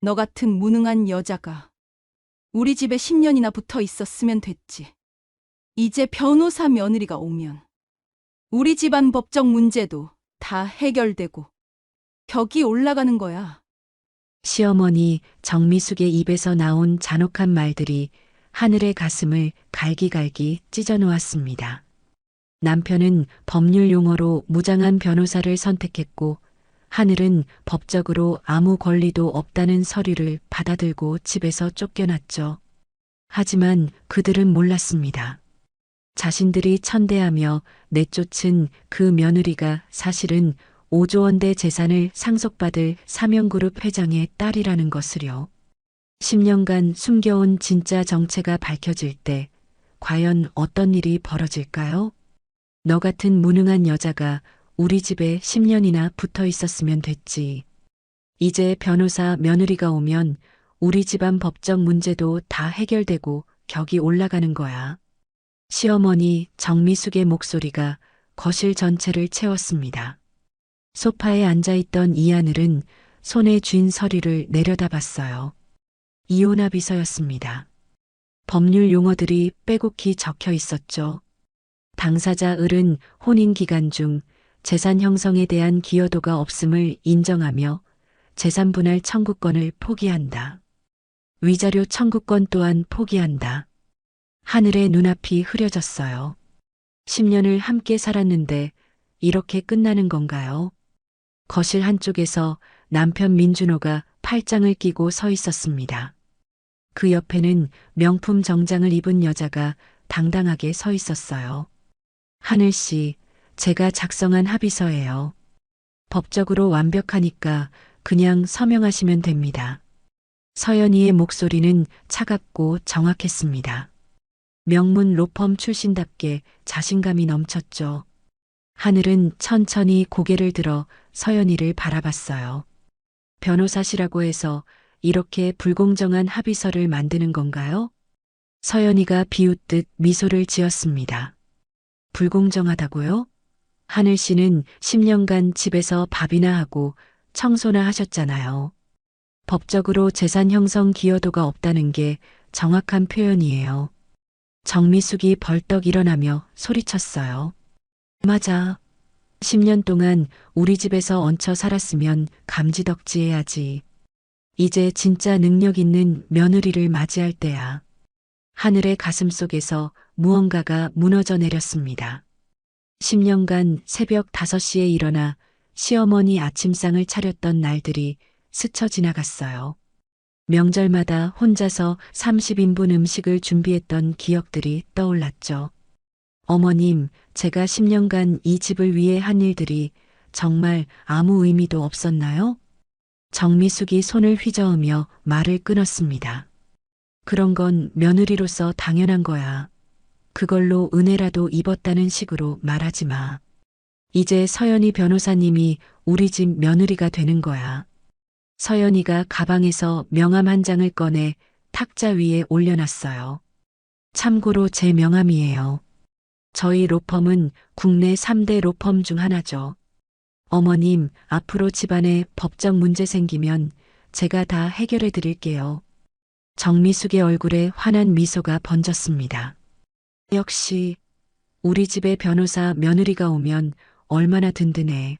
너 같은 무능한 여자가 우리 집에 10년이나 붙어 있었으면 됐지. 이제 변호사 며느리가 오면 우리 집안 법적 문제도 다 해결되고 격이 올라가는 거야. 시어머니 정미숙의 입에서 나온 잔혹한 말들이 하늘의 가슴을 갈기갈기 찢어 놓았습니다. 남편은 법률 용어로 무장한 변호사를 선택했고 하늘은 법적으로 아무 권리도 없다는 서류를 받아들고 집에서 쫓겨났죠. 하지만 그들은 몰랐습니다. 자신들이 천대하며 내쫓은 그 며느리가 사실은 5조 원대 재산을 상속받을 삼영그룹 회장의 딸이라는 것을요. 10년간 숨겨온 진짜 정체가 밝혀질 때 과연 어떤 일이 벌어질까요? 너 같은 무능한 여자가 우리 집에 10년이나 붙어 있었으면 됐지. 이제 변호사 며느리가 오면 우리 집안 법적 문제도 다 해결되고 격이 올라가는 거야. 시어머니 정미숙의 목소리가 거실 전체를 채웠습니다. 소파에 앉아있던 이하늘은 손에 쥔 서류를 내려다봤어요. 이혼합의서였습니다. 법률 용어들이 빼곡히 적혀 있었죠. 당사자 을은 혼인 기간 중 재산 형성에 대한 기여도가 없음을 인정하며 재산 분할 청구권을 포기한다. 위자료 청구권 또한 포기한다. 하늘의 눈앞이 흐려졌어요. 10년을 함께 살았는데 이렇게 끝나는 건가요? 거실 한쪽에서 남편 민준호가 팔짱을 끼고 서 있었습니다. 그 옆에는 명품 정장을 입은 여자가 당당하게 서 있었어요. 하늘 씨, 제가 작성한 합의서예요. 법적으로 완벽하니까 그냥 서명하시면 됩니다. 서연이의 목소리는 차갑고 정확했습니다. 명문 로펌 출신답게 자신감이 넘쳤죠. 하늘은 천천히 고개를 들어 서연이를 바라봤어요. 변호사시라고 해서 이렇게 불공정한 합의서를 만드는 건가요? 서연이가 비웃듯 미소를 지었습니다. 불공정하다고요? 하늘 씨는 10년간 집에서 밥이나 하고 청소나 하셨잖아요. 법적으로 재산 형성 기여도가 없다는 게 정확한 표현이에요. 정미숙이 벌떡 일어나며 소리쳤어요. 맞아. 10년 동안 우리 집에서 얹혀 살았으면 감지덕지해야지. 이제 진짜 능력 있는 며느리를 맞이할 때야. 하늘의 가슴 속에서 무언가가 무너져 내렸습니다. 10년간 새벽 5시에 일어나 시어머니 아침상을 차렸던 날들이 스쳐 지나갔어요. 명절마다 혼자서 30인분 음식을 준비했던 기억들이 떠올랐죠. 어머님, 제가 10년간 이 집을 위해 한 일들이 정말 아무 의미도 없었나요? 정미숙이 손을 휘저으며 말을 끊었습니다. 그런 건 며느리로서 당연한 거야. 그걸로 은혜라도 입었다는 식으로 말하지 마. 이제 서연이 변호사님이 우리 집 며느리가 되는 거야. 서연이가 가방에서 명함 한 장을 꺼내 탁자 위에 올려놨어요. 참고로 제 명함이에요. 저희 로펌은 국내 3대 로펌 중 하나죠. 어머님, 앞으로 집안에 법적 문제 생기면 제가 다 해결해 드릴게요. 정미숙의 얼굴에 환한 미소가 번졌습니다. 역시 우리 집에 변호사 며느리가 오면 얼마나 든든해.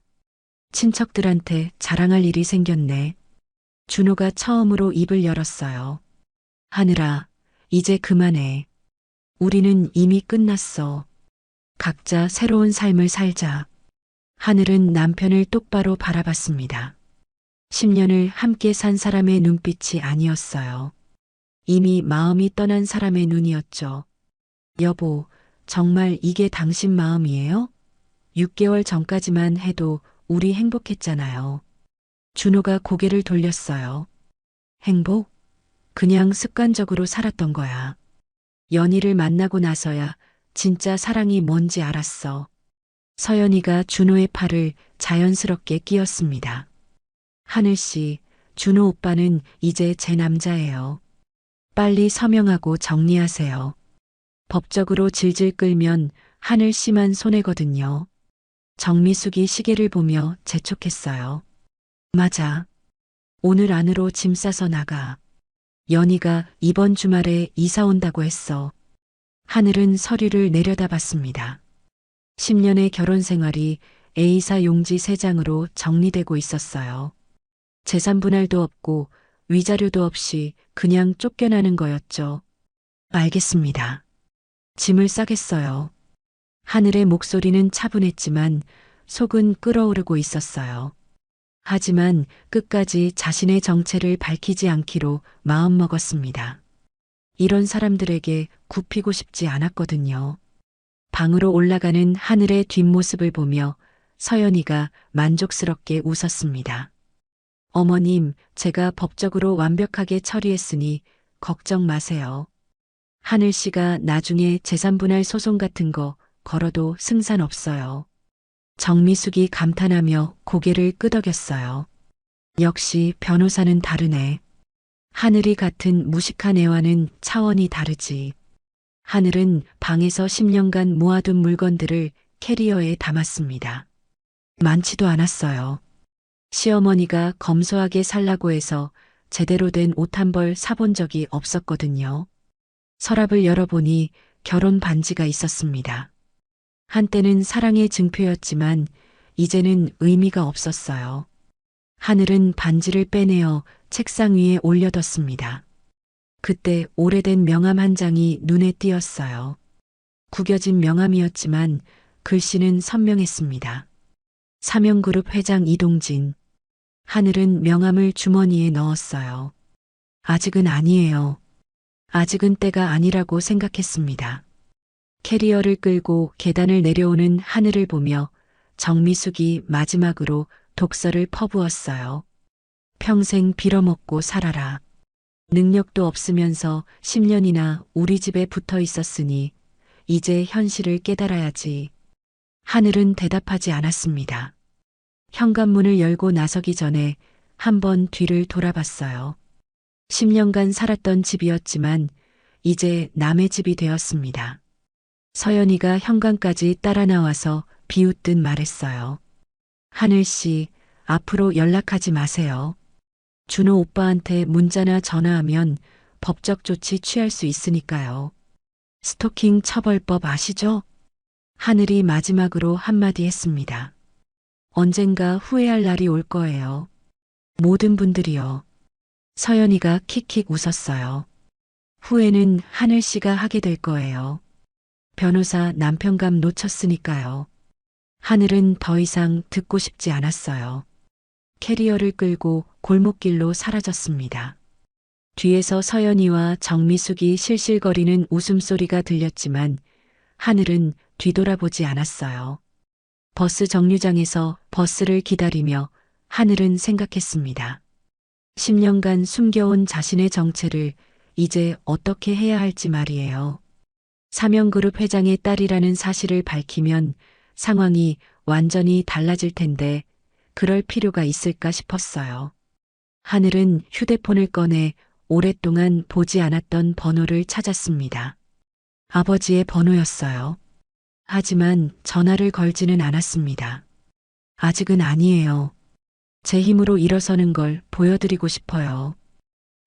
친척들한테 자랑할 일이 생겼네. 준호가 처음으로 입을 열었어요. 하늘아, 이제 그만해. 우리는 이미 끝났어. 각자 새로운 삶을 살자. 하늘은 남편을 똑바로 바라봤습니다. 10년을 함께 산 사람의 눈빛이 아니었어요. 이미 마음이 떠난 사람의 눈이었죠. 여보, 정말 이게 당신 마음이에요? 6개월 전까지만 해도 우리 행복했잖아요. 준호가 고개를 돌렸어요. 행복? 그냥 습관적으로 살았던 거야. 연희를 만나고 나서야 진짜 사랑이 뭔지 알았어. 서연이가 준호의 팔을 자연스럽게 끼었습니다. 하늘 씨, 준호 오빠는 이제 제 남자예요. 빨리 서명하고 정리하세요. 법적으로 질질 끌면 하늘 씨만 손해거든요. 정미숙이 시계를 보며 재촉했어요. 맞아. 오늘 안으로 짐 싸서 나가. 연희가 이번 주말에 이사 온다고 했어. 하늘은 서류를 내려다봤습니다. 10년의 결혼 생활이 A사 용지 3장으로 정리되고 있었어요. 재산 분할도 없고 위자료도 없이 그냥 쫓겨나는 거였죠. 알겠습니다. 짐을 싸겠어요. 하늘의 목소리는 차분했지만 속은 끓어오르고 있었어요. 하지만 끝까지 자신의 정체를 밝히지 않기로 마음먹었습니다. 이런 사람들에게 굽히고 싶지 않았거든요. 방으로 올라가는 하늘의 뒷모습을 보며 서연이가 만족스럽게 웃었습니다. 어머님, 제가 법적으로 완벽하게 처리했으니 걱정 마세요. 하늘 씨가 나중에 재산분할 소송 같은 거 걸어도 승산 없어요. 정미숙이 감탄하며 고개를 끄덕였어요. 역시 변호사는 다르네. 하늘이 같은 무식한 애와는 차원이 다르지. 하늘은 방에서 10년간 모아둔 물건들을 캐리어에 담았습니다. 많지도 않았어요. 시어머니가 검소하게 살라고 해서 제대로 된 옷 한 벌 사본 적이 없었거든요. 서랍을 열어보니 결혼 반지가 있었습니다. 한때는 사랑의 증표였지만 이제는 의미가 없었어요. 하늘은 반지를 빼내어 책상 위에 올려뒀습니다. 그때 오래된 명함 한 장이 눈에 띄었어요. 구겨진 명함이었지만 글씨는 선명했습니다. 삼영그룹 회장 이동진. 하늘은 명함을 주머니에 넣었어요. 아직은 아니에요. 아직은 때가 아니라고 생각했습니다. 캐리어를 끌고 계단을 내려오는 하늘을 보며 정미숙이 마지막으로 독서를 퍼부었어요. 평생 빌어먹고 살아라. 능력도 없으면서 10년이나 우리 집에 붙어 있었으니 이제 현실을 깨달아야지. 하늘은 대답하지 않았습니다. 현관문을 열고 나서기 전에 한번 뒤를 돌아봤어요. 10년간 살았던 집이었지만 이제 남의 집이 되었습니다. 서연이가 현관까지 따라 나와서 비웃듯 말했어요. 하늘 씨, 앞으로 연락하지 마세요. 준호 오빠한테 문자나 전화하면 법적 조치 취할 수 있으니까요. 스토킹 처벌법 아시죠? 하늘이 마지막으로 한마디 했습니다. 언젠가 후회할 날이 올 거예요. 모든 분들이요. 서연이가 킥킥 웃었어요. 후회는 하늘 씨가 하게 될 거예요. 변호사 남편감 놓쳤으니까요. 하늘은 더 이상 듣고 싶지 않았어요. 캐리어를 끌고 골목길로 사라졌습니다. 뒤에서 서연이와 정미숙이 실실거리는 웃음소리가 들렸지만 하늘은 뒤돌아보지 않았어요. 버스 정류장에서 버스를 기다리며 하늘은 생각했습니다. 10년간 숨겨온 자신의 정체를 이제 어떻게 해야 할지 말이에요. 삼영그룹 회장의 딸이라는 사실을 밝히면 상황이 완전히 달라질 텐데 그럴 필요가 있을까 싶었어요. 하늘은 휴대폰을 꺼내 오랫동안 보지 않았던 번호를 찾았습니다. 아버지의 번호였어요. 하지만 전화를 걸지는 않았습니다. 아직은 아니에요. 제 힘으로 일어서는 걸 보여드리고 싶어요.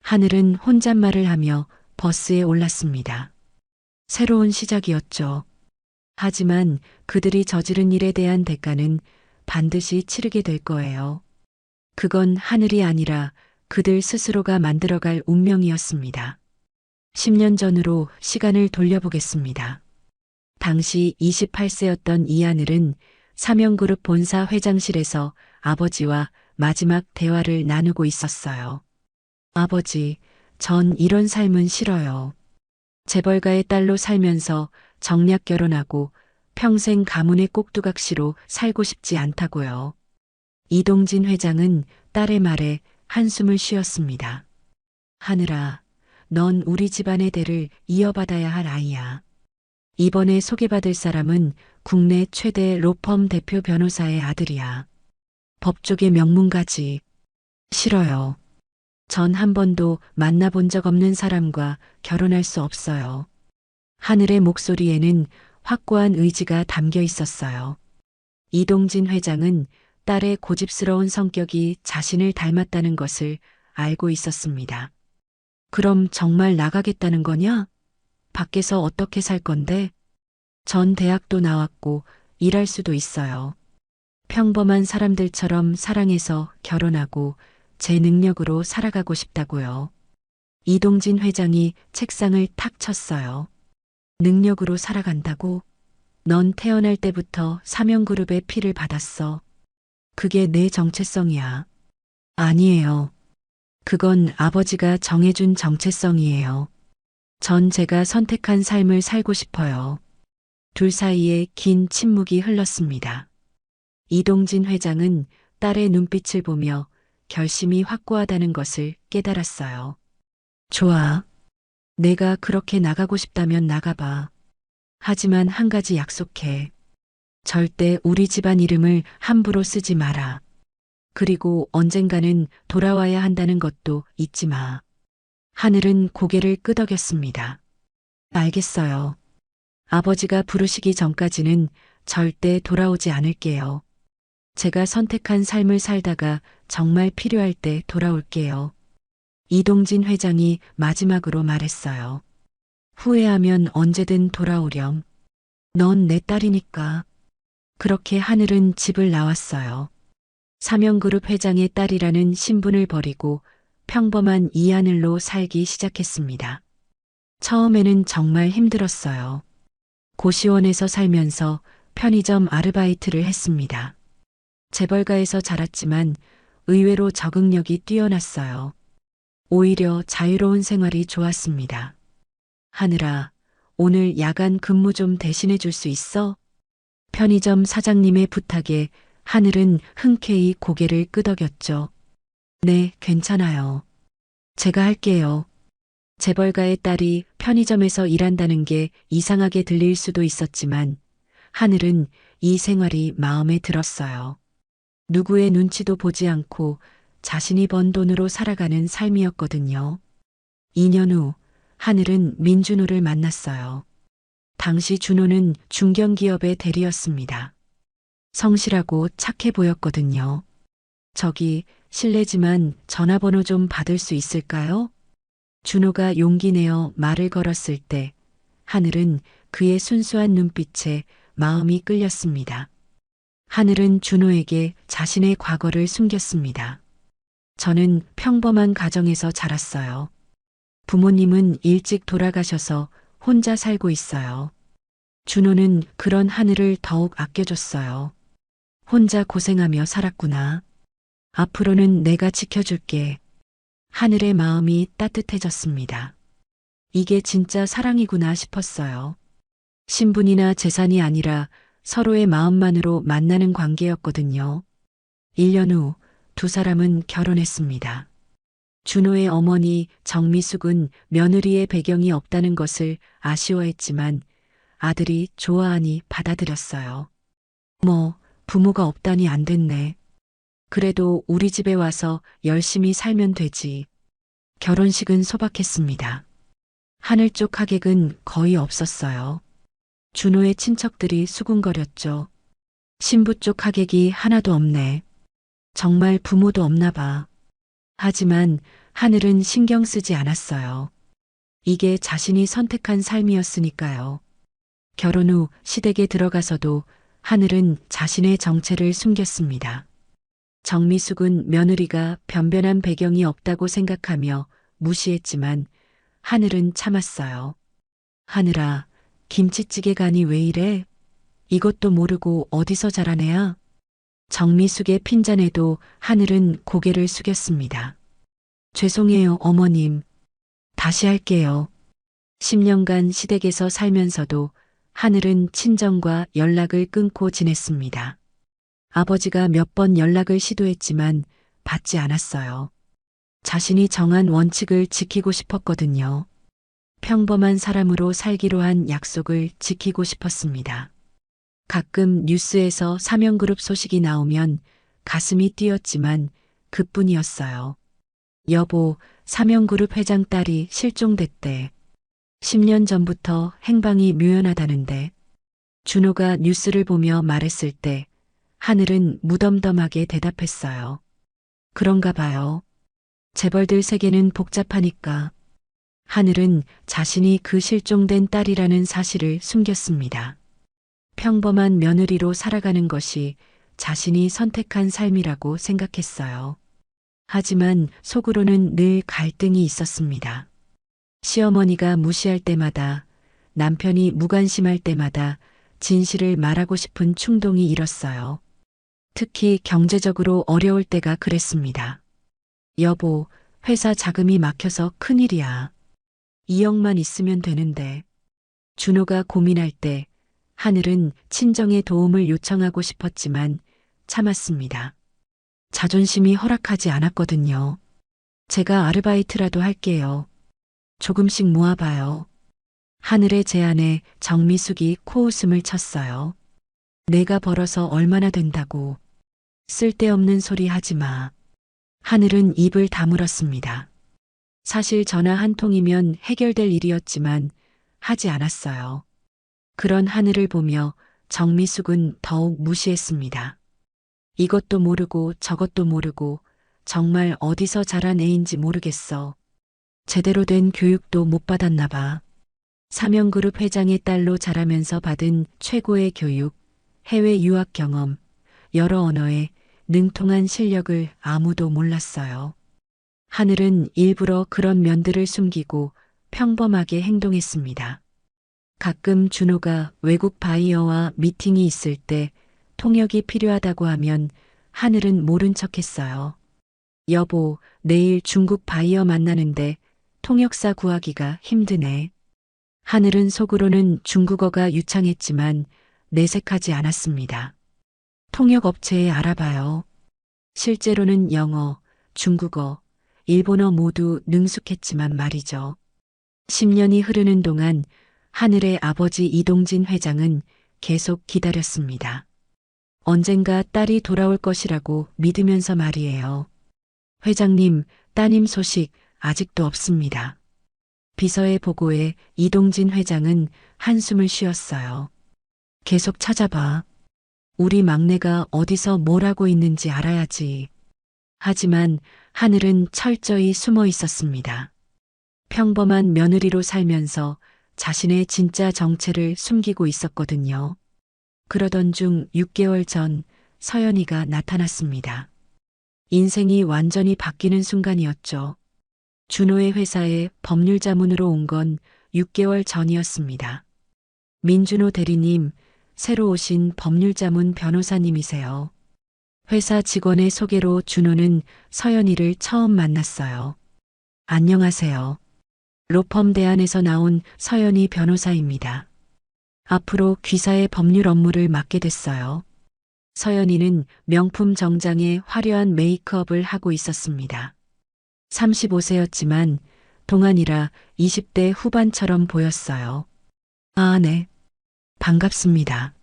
하늘은 혼잣말을 하며 버스에 올랐습니다. 새로운 시작이었죠. 하지만 그들이 저지른 일에 대한 대가는 반드시 치르게 될 거예요. 그건 하늘이 아니라 그들 스스로가 만들어갈 운명이었습니다. 10년 전으로 시간을 돌려보겠습니다. 당시 28세였던 이하늘은 삼영그룹 본사 회장실에서 아버지와 마지막 대화를 나누고 있었어요. 아버지, 전 이런 삶은 싫어요. 재벌가의 딸로 살면서 정략 결혼하고 평생 가문의 꼭두각시로 살고 싶지 않다고요. 이동진 회장은 딸의 말에 한숨을 쉬었습니다. 하늘아, 넌 우리 집안의 대를 이어받아야 할 아이야. 이번에 소개받을 사람은 국내 최대 로펌 대표 변호사의 아들이야. 법조계 명문가지. 싫어요. 전 한 번도 만나본 적 없는 사람과 결혼할 수 없어요. 하늘의 목소리에는 확고한 의지가 담겨 있었어요. 이동진 회장은 딸의 고집스러운 성격이 자신을 닮았다는 것을 알고 있었습니다. 그럼 정말 나가겠다는 거냐? 밖에서 어떻게 살 건데? 전 대학도 나왔고 일할 수도 있어요. 평범한 사람들처럼 사랑해서 결혼하고 제 능력으로 살아가고 싶다고요. 이동진 회장이 책상을 탁 쳤어요. 능력으로 살아간다고? 넌 태어날 때부터 삼형그룹의 피를 받았어. 그게 내 정체성이야. 아니에요. 그건 아버지가 정해준 정체성이에요. 전 제가 선택한 삶을 살고 싶어요. 둘 사이에 긴 침묵이 흘렀습니다. 이동진 회장은 딸의 눈빛을 보며 결심이 확고하다는 것을 깨달았어요. 좋아. 내가 그렇게 나가고 싶다면 나가봐. 하지만 한 가지 약속해. 절대 우리 집안 이름을 함부로 쓰지 마라. 그리고 언젠가는 돌아와야 한다는 것도 잊지 마. 하늘은 고개를 끄덕였습니다. 알겠어요. 아버지가 부르시기 전까지는 절대 돌아오지 않을게요. 제가 선택한 삶을 살다가 정말 필요할 때 돌아올게요. 이동진 회장이 마지막으로 말했어요. 후회하면 언제든 돌아오렴. 넌 내 딸이니까. 그렇게 하늘은 집을 나왔어요. 삼형그룹 회장의 딸이라는 신분을 버리고 평범한 이하늘로 살기 시작했습니다. 처음에는 정말 힘들었어요. 고시원에서 살면서 편의점 아르바이트를 했습니다. 재벌가에서 자랐지만 의외로 적응력이 뛰어났어요. 오히려 자유로운 생활이 좋았습니다. 하늘아, 오늘 야간 근무 좀 대신해 줄 수 있어? 편의점 사장님의 부탁에 하늘은 흔쾌히 고개를 끄덕였죠. 네, 괜찮아요. 제가 할게요. 재벌가의 딸이 편의점에서 일한다는 게 이상하게 들릴 수도 있었지만 하늘은 이 생활이 마음에 들었어요. 누구의 눈치도 보지 않고 자신이 번 돈으로 살아가는 삶이었거든요. 2년 후 하늘은 민준호를 만났어요. 당시 준호는 중견기업의 대리였습니다. 성실하고 착해 보였거든요. 저기 실례지만 전화번호 좀 받을 수 있을까요? 준호가 용기 내어 말을 걸었을 때 하늘은 그의 순수한 눈빛에 마음이 끌렸습니다. 하늘은 준호에게 자신의 과거를 숨겼습니다. 저는 평범한 가정에서 자랐어요. 부모님은 일찍 돌아가셔서 혼자 살고 있어요. 준호는 그런 하늘을 더욱 아껴줬어요. 혼자 고생하며 살았구나. 앞으로는 내가 지켜줄게. 하늘의 마음이 따뜻해졌습니다. 이게 진짜 사랑이구나 싶었어요. 신분이나 재산이 아니라 서로의 마음만으로 만나는 관계였거든요. 1년 후 두 사람은 결혼했습니다. 준호의 어머니 정미숙은 며느리의 배경이 없다는 것을 아쉬워했지만 아들이 좋아하니 받아들였어요. 부모가 없다니 안 됐네. 그래도 우리 집에 와서 열심히 살면 되지. 결혼식은 소박했습니다. 하늘 쪽 하객은 거의 없었어요. 준호의 친척들이 수군거렸죠. 신부 쪽 하객이 하나도 없네. 정말 부모도 없나 봐. 하지만 하늘은 신경 쓰지 않았어요. 이게 자신이 선택한 삶이었으니까요. 결혼 후 시댁에 들어가서도 하늘은 자신의 정체를 숨겼습니다. 정미숙은 며느리가 변변한 배경이 없다고 생각하며 무시했지만 하늘은 참았어요. 하늘아, 김치찌개 간이 왜 이래? 이것도 모르고 어디서 자란 애야? 정미숙의 핀잔에도 하늘은 고개를 숙였습니다. 죄송해요, 어머님. 다시 할게요. 10년간 시댁에서 살면서도 하늘은 친정과 연락을 끊고 지냈습니다. 아버지가 몇 번 연락을 시도했지만 받지 않았어요. 자신이 정한 원칙을 지키고 싶었거든요. 평범한 사람으로 살기로 한 약속을 지키고 싶었습니다. 가끔 뉴스에서 삼형그룹 소식이 나오면 가슴이 뛰었지만 그뿐이었어요. 여보, 삼형그룹 회장 딸이 실종됐대. 10년 전부터 행방이 묘연하다는데. 준호가 뉴스를 보며 말했을 때 하늘은 무덤덤하게 대답했어요. 그런가 봐요. 재벌들 세계는 복잡하니까. 하늘은 자신이 그 실종된 딸이라는 사실을 숨겼습니다. 평범한 며느리로 살아가는 것이 자신이 선택한 삶이라고 생각했어요. 하지만 속으로는 늘 갈등이 있었습니다. 시어머니가 무시할 때마다, 남편이 무관심할 때마다 진실을 말하고 싶은 충동이 일었어요. 특히 경제적으로 어려울 때가 그랬습니다. 여보, 회사 자금이 막혀서 큰일이야. 2억만 있으면 되는데. 준호가 고민할 때 하늘은 친정의 도움을 요청하고 싶었지만 참았습니다. 자존심이 허락하지 않았거든요. 제가 아르바이트라도 할게요. 조금씩 모아봐요. 하늘의 제안에 정미숙이 코웃음을 쳤어요. 내가 벌어서 얼마나 된다고. 쓸데없는 소리 하지 마. 하늘은 입을 다물었습니다. 사실 전화 한 통이면 해결될 일이었지만 하지 않았어요. 그런 하늘을 보며 정미숙은 더욱 무시했습니다. 이것도 모르고 저것도 모르고 정말 어디서 자란 애인지 모르겠어. 제대로 된 교육도 못 받았나 봐. 삼영그룹 회장의 딸로 자라면서 받은 최고의 교육, 해외 유학 경험, 여러 언어에 능통한 실력을 아무도 몰랐어요. 하늘은 일부러 그런 면들을 숨기고 평범하게 행동했습니다. 가끔 준호가 외국 바이어와 미팅이 있을 때 통역이 필요하다고 하면 하늘은 모른 척했어요. 여보, 내일 중국 바이어 만나는데 통역사 구하기가 힘드네. 하늘은 속으로는 중국어가 유창했지만 내색하지 않았습니다. 통역 업체에 알아봐요. 실제로는 영어, 중국어, 일본어 모두 능숙했지만 말이죠. 10년이 흐르는 동안 하늘의 아버지 이동진 회장은 계속 기다렸습니다. 언젠가 딸이 돌아올 것이라고 믿으면서 말이에요. 회장님, 따님 소식 아직도 없습니다. 비서의 보고에 이동진 회장은 한숨을 쉬었어요. 계속 찾아봐. 우리 막내가 어디서 뭘 하고 있는지 알아야지. 하지만 하늘은 철저히 숨어 있었습니다. 평범한 며느리로 살면서 자신의 진짜 정체를 숨기고 있었거든요. 그러던 중 6개월 전 서연이가 나타났습니다. 인생이 완전히 바뀌는 순간이었죠. 준호의 회사에 법률 자문으로 온 건 6개월 전이었습니다. 민준호 대리님, 새로 오신 법률 자문 변호사님이세요. 회사 직원의 소개로 준호는 서연이를 처음 만났어요. 안녕하세요. 로펌 대안에서 나온 서연이 변호사입니다. 앞으로 귀사의 법률 업무를 맡게 됐어요. 서연이는 명품 정장에 화려한 메이크업을 하고 있었습니다. 35세였지만 동안이라 20대 후반처럼 보였어요. 아, 네. 반갑습니다.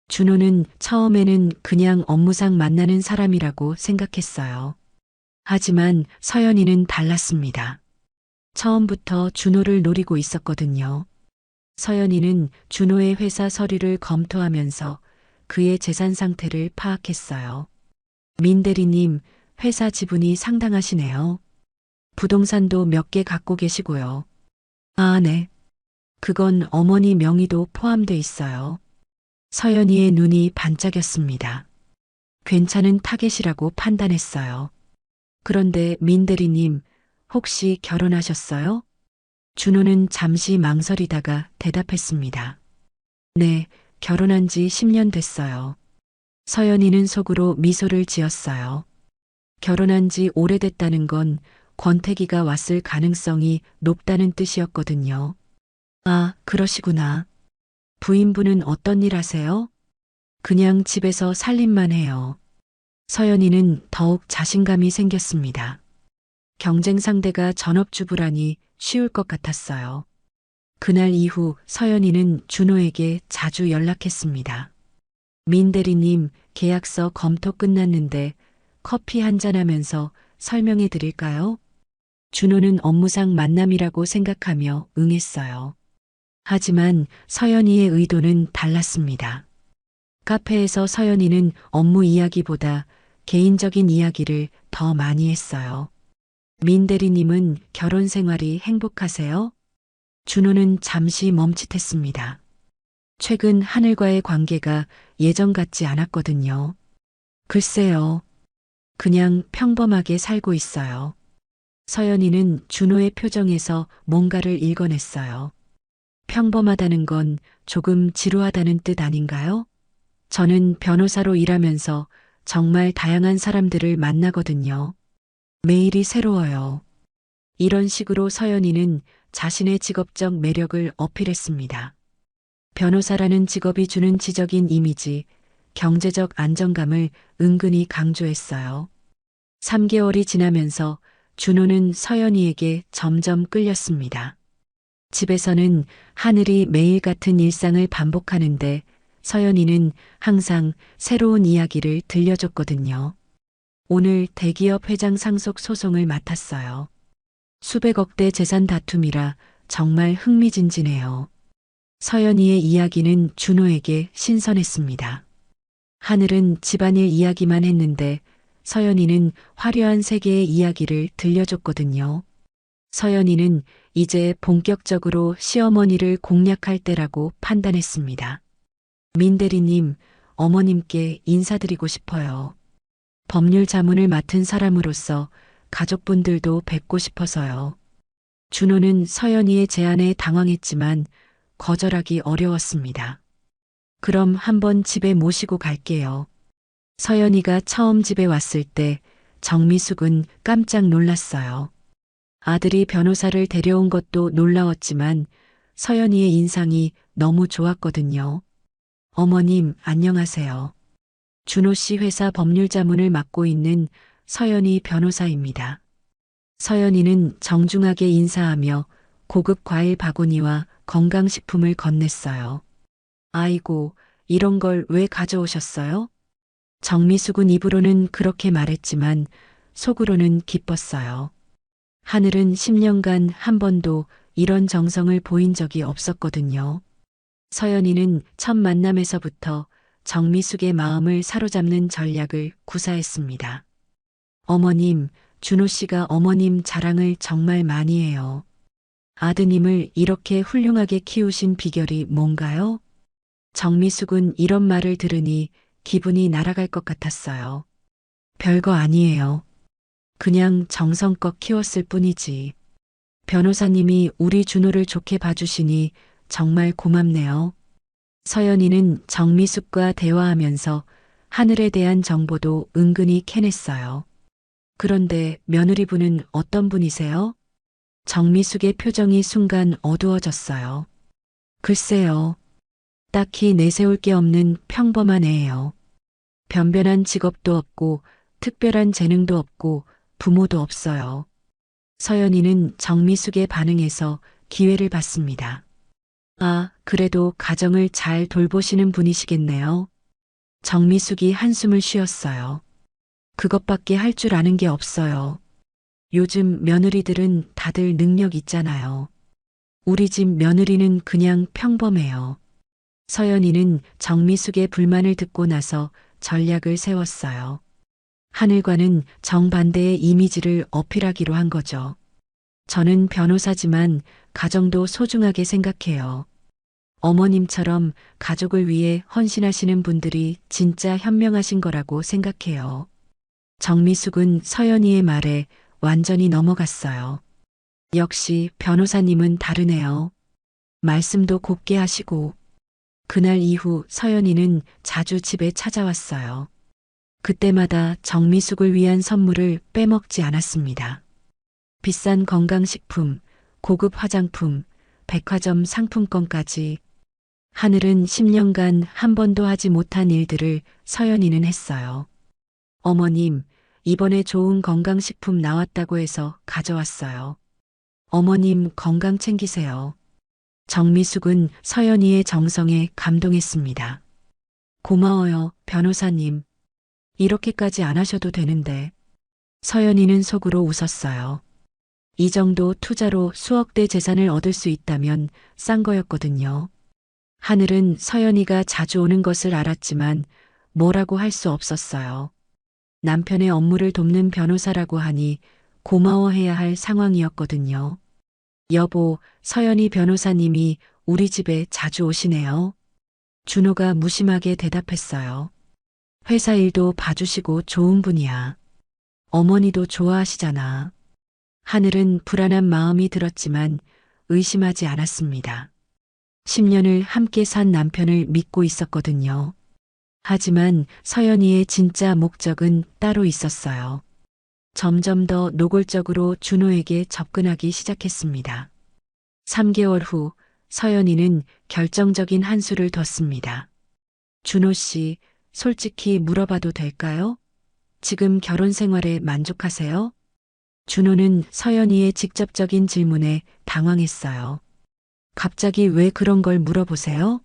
준호는 처음에는 그냥 업무상 만나는 사람이라고 생각했어요. 하지만 서연이는 달랐습니다. 처음부터 준호를 노리고 있었거든요. 서연이는 준호의 회사 서류를 검토하면서 그의 재산 상태를 파악했어요. 민 대리님, 회사 지분이 상당하시네요. 부동산도 몇 개 갖고 계시고요. 아, 네. 그건 어머니 명의도 포함돼 있어요. 서연이의 눈이 반짝였습니다. 괜찮은 타겟이라고 판단했어요. 그런데 민 대리님, 혹시 결혼하셨어요? 준호는 잠시 망설이다가 대답했습니다. 네, 결혼한 지 10년 됐어요. 서연이는 속으로 미소를 지었어요. 결혼한 지 오래됐다는 건 권태기가 왔을 가능성이 높다는 뜻이었거든요. 아, 그러시구나. 부인분은 어떤 일 하세요? 그냥 집에서 살림만 해요. 서연이는 더욱 자신감이 생겼습니다. 경쟁 상대가 전업주부라니 쉬울 것 같았어요. 그날 이후 서연이는 준호에게 자주 연락했습니다. 민 대리님, 계약서 검토 끝났는데 커피 한잔 하면서 설명해 드릴까요? 준호는 업무상 만남이라고 생각하며 응했어요. 하지만 서연이의 의도는 달랐습니다. 카페에서 서연이는 업무 이야기보다 개인적인 이야기를 더 많이 했어요. 민 대리님은 결혼 생활이 행복하세요? 준호는 잠시 멈칫했습니다. 최근 하늘과의 관계가 예전 같지 않았거든요. 글쎄요. 그냥 평범하게 살고 있어요. 서연이는 준호의 표정에서 뭔가를 읽어냈어요. 평범하다는 건 조금 지루하다는 뜻 아닌가요? 저는 변호사로 일하면서 정말 다양한 사람들을 만나거든요. 매일이 새로워요. 이런 식으로 서연이는 자신의 직업적 매력을 어필했습니다. 변호사라는 직업이 주는 지적인 이미지, 경제적 안정감을 은근히 강조했어요. 3개월이 지나면서 준호는 서연이에게 점점 끌렸습니다. 집에서는 하늘이 매일 같은 일상을 반복하는데 서연이는 항상 새로운 이야기를 들려줬거든요. 오늘 대기업 회장 상속 소송을 맡았어요. 수백억대 재산 다툼이라 정말 흥미진진해요. 서연이의 이야기는 준호에게 신선했습니다. 하늘은 집안일 이야기만 했는데 서연이는 화려한 세계의 이야기를 들려줬거든요. 서연이는 이제 본격적으로 시어머니를 공략할 때라고 판단했습니다. 민 대리님, 어머님께 인사드리고 싶어요. 법률 자문을 맡은 사람으로서 가족분들도 뵙고 싶어서요. 준호는 서연이의 제안에 당황했지만 거절하기 어려웠습니다. 그럼 한번 집에 모시고 갈게요. 서연이가 처음 집에 왔을 때 정미숙은 깜짝 놀랐어요. 아들이 변호사를 데려온 것도 놀라웠지만 서연이의 인상이 너무 좋았거든요. 어머님, 안녕하세요. 준호 씨 회사 법률 자문을 맡고 있는 서연이 변호사입니다. 서연이는 정중하게 인사하며 고급 과일 바구니와 건강식품을 건넸어요. 아이고, 이런 걸 왜 가져오셨어요? 정미숙은 입으로는 그렇게 말했지만 속으로는 기뻤어요. 하늘은 10년간 한 번도 이런 정성을 보인 적이 없었거든요. 서연이는 첫 만남에서부터 정미숙의 마음을 사로잡는 전략을 구사했습니다. 어머님, 준호 씨가 어머님 자랑을 정말 많이 해요. 아드님을 이렇게 훌륭하게 키우신 비결이 뭔가요? 정미숙은 이런 말을 들으니 기분이 날아갈 것 같았어요. 별거 아니에요. 그냥 정성껏 키웠을 뿐이지. 변호사님이 우리 준호를 좋게 봐주시니 정말 고맙네요. 서연이는 정미숙과 대화하면서 하늘에 대한 정보도 은근히 캐냈어요. 그런데 며느리분은 어떤 분이세요? 정미숙의 표정이 순간 어두워졌어요. 글쎄요. 딱히 내세울 게 없는 평범한 애예요. 변변한 직업도 없고 특별한 재능도 없고 부모도 없어요. 서연이는 정미숙의 반응에서 기회를 받습니다. 아, 그래도 가정을 잘 돌보시는 분이시겠네요. 정미숙이 한숨을 쉬었어요. 그것밖에 할 줄 아는 게 없어요. 요즘 며느리들은 다들 능력 있잖아요. 우리 집 며느리는 그냥 평범해요. 서연이는 정미숙의 불만을 듣고 나서 전략을 세웠어요. 하늘과는 정반대의 이미지를 어필하기로 한 거죠. 저는 변호사지만 가정도 소중하게 생각해요. 어머님처럼 가족을 위해 헌신하시는 분들이 진짜 현명하신 거라고 생각해요. 정미숙은 서연이의 말에 완전히 넘어갔어요. 역시 변호사님은 다르네요. 말씀도 곱게 하시고. 그날 이후 서연이는 자주 집에 찾아왔어요. 그때마다 정미숙을 위한 선물을 빼먹지 않았습니다. 비싼 건강식품, 고급 화장품, 백화점 상품권까지. 하늘은 10년간 한 번도 하지 못한 일들을 서연이는 했어요. 어머님, 이번에 좋은 건강식품 나왔다고 해서 가져왔어요. 어머님 건강 챙기세요. 정미숙은 서연이의 정성에 감동했습니다. 고마워요, 변호사님. 이렇게까지 안 하셔도 되는데. 서연이는 속으로 웃었어요. 이 정도 투자로 수억대 재산을 얻을 수 있다면 싼 거였거든요. 하늘은 서연이가 자주 오는 것을 알았지만 뭐라고 할 수 없었어요. 남편의 업무를 돕는 변호사라고 하니 고마워해야 할 상황이었거든요. 여보, 서연이 변호사님이 우리 집에 자주 오시네요. 준호가 무심하게 대답했어요. 회사 일도 봐주시고 좋은 분이야. 어머니도 좋아하시잖아. 하늘은 불안한 마음이 들었지만 의심하지 않았습니다. 10년을 함께 산 남편을 믿고 있었거든요. 하지만 서연이의 진짜 목적은 따로 있었어요. 점점 더 노골적으로 준호에게 접근하기 시작했습니다. 3개월 후 서연이는 결정적인 한 수를 뒀습니다. 준호 씨, 솔직히 물어봐도 될까요? 지금 결혼 생활에 만족하세요? 준호는 서연이의 직접적인 질문에 당황했어요. 갑자기 왜 그런 걸 물어보세요?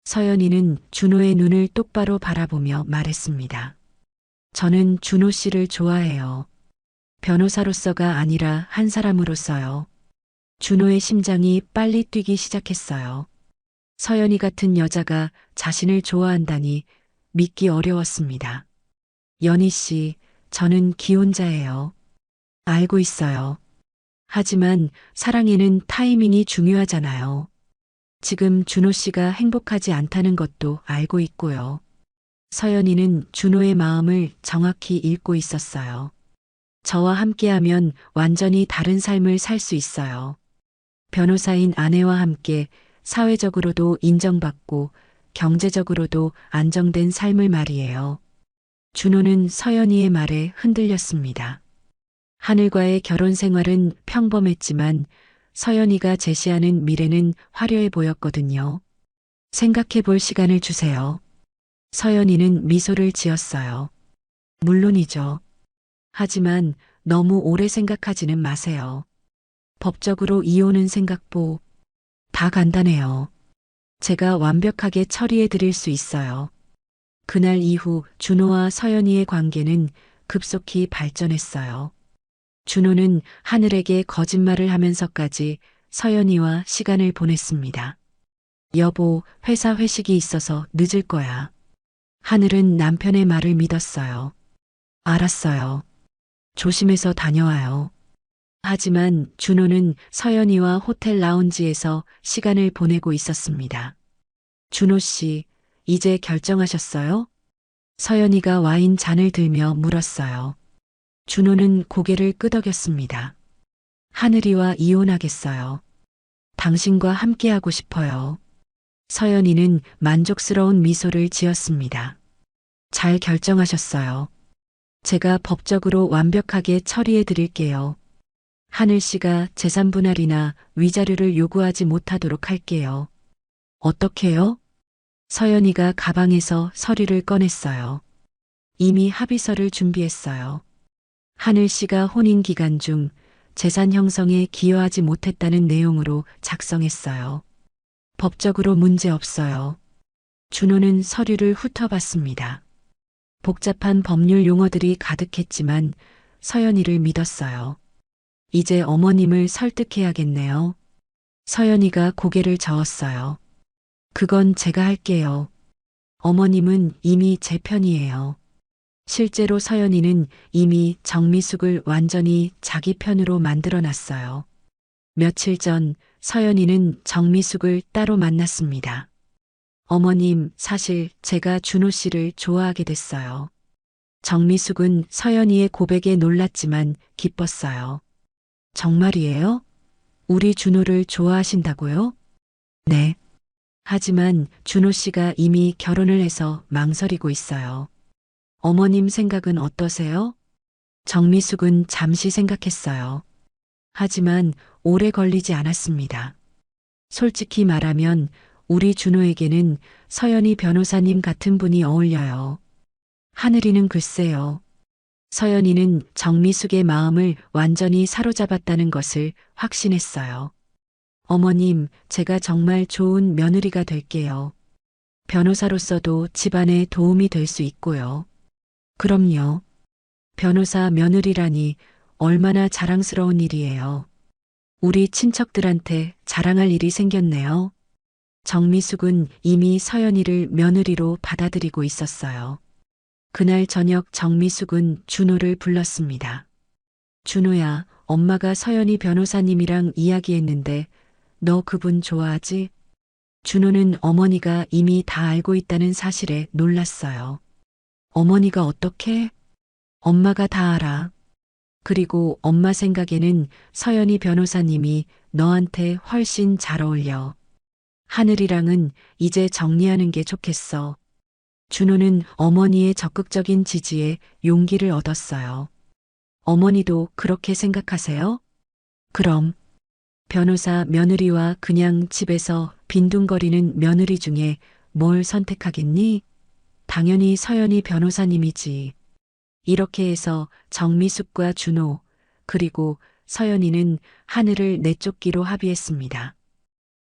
서연이는 준호의 눈을 똑바로 바라보며 말했습니다. 저는 준호 씨를 좋아해요. 변호사로서가 아니라 한 사람으로서요. 준호의 심장이 빨리 뛰기 시작했어요. 서연이 같은 여자가 자신을 좋아한다니 믿기 어려웠습니다. 연희 씨, 저는 기혼자예요. 알고 있어요. 하지만 사랑에는 타이밍이 중요하잖아요. 지금 준호 씨가 행복하지 않다는 것도 알고 있고요. 서연이는 준호의 마음을 정확히 읽고 있었어요. 저와 함께하면 완전히 다른 삶을 살 수 있어요. 변호사인 아내와 함께 사회적으로도 인정받고 경제적으로도 안정된 삶을 말이에요. 준호는 서연이의 말에 흔들렸습니다. 하늘과의 결혼 생활은 평범했지만 서연이가 제시하는 미래는 화려해 보였거든요. 생각해 볼 시간을 주세요. 서연이는 미소를 지었어요. 물론이죠. 하지만 너무 오래 생각하지는 마세요. 법적으로 이혼은 생각보 다 간단해요. 제가 완벽하게 처리해 드릴 수 있어요. 그날 이후 준호와 서연이의 관계는 급속히 발전했어요. 준호는 하늘에게 거짓말을 하면서까지 서연이와 시간을 보냈습니다. 여보, 회사 회식이 있어서 늦을 거야. 하늘은 남편의 말을 믿었어요. 알았어요. 조심해서 다녀와요. 하지만 준호는 서연이와 호텔 라운지에서 시간을 보내고 있었습니다. 준호 씨, 이제 결정하셨어요? 서연이가 와인 잔을 들며 물었어요. 준호는 고개를 끄덕였습니다. 하늘이와 이혼하겠어요. 당신과 함께하고 싶어요. 서연이는 만족스러운 미소를 지었습니다. 잘 결정하셨어요. 제가 법적으로 완벽하게 처리해 드릴게요. 하늘 씨가 재산 분할이나 위자료를 요구하지 못하도록 할게요. 어떻게요? 서연이가 가방에서 서류를 꺼냈어요. 이미 합의서를 준비했어요. 하늘 씨가 혼인 기간 중 재산 형성에 기여하지 못했다는 내용으로 작성했어요. 법적으로 문제 없어요. 준호는 서류를 훑어봤습니다. 복잡한 법률 용어들이 가득했지만 서연이를 믿었어요. 이제 어머님을 설득해야겠네요. 서연이가 고개를 저었어요. 그건 제가 할게요. 어머님은 이미 제 편이에요. 실제로 서연이는 이미 정미숙을 완전히 자기 편으로 만들어 놨어요. 며칠 전 서연이는 정미숙을 따로 만났습니다. 어머님, 사실 제가 준호 씨를 좋아하게 됐어요. 정미숙은 서연이의 고백에 놀랐지만 기뻤어요. 정말이에요? 우리 준호를 좋아하신다고요? 네. 하지만 준호 씨가 이미 결혼을 해서 망설이고 있어요. 어머님 생각은 어떠세요? 정미숙은 잠시 생각했어요. 하지만 오래 걸리지 않았습니다. 솔직히 말하면 우리 준호에게는 서연이 변호사님 같은 분이 어울려요. 하늘이는 글쎄요. 서연이는 정미숙의 마음을 완전히 사로잡았다는 것을 확신했어요. 어머님, 제가 정말 좋은 며느리가 될게요. 변호사로서도 집안에 도움이 될 수 있고요. 그럼요. 변호사 며느리라니 얼마나 자랑스러운 일이에요. 우리 친척들한테 자랑할 일이 생겼네요. 정미숙은 이미 서연이를 며느리로 받아들이고 있었어요. 그날 저녁 정미숙은 준호를 불렀습니다. 준호야, 엄마가 서연이 변호사님이랑 이야기했는데 너 그분 좋아하지? 준호는 어머니가 이미 다 알고 있다는 사실에 놀랐어요. 어머니가 어떻게? 엄마가 다 알아. 그리고 엄마 생각에는 서연이 변호사님이 너한테 훨씬 잘 어울려. 하늘이랑은 이제 정리하는 게 좋겠어. 준호는 어머니의 적극적인 지지에 용기를 얻었어요. 어머니도 그렇게 생각하세요? 그럼 변호사 며느리와 그냥 집에서 빈둥거리는 며느리 중에 뭘 선택하겠니? 당연히 서연이 변호사님이지. 이렇게 해서 정미숙과 준호, 그리고 서연이는 하늘을 내쫓기로 합의했습니다.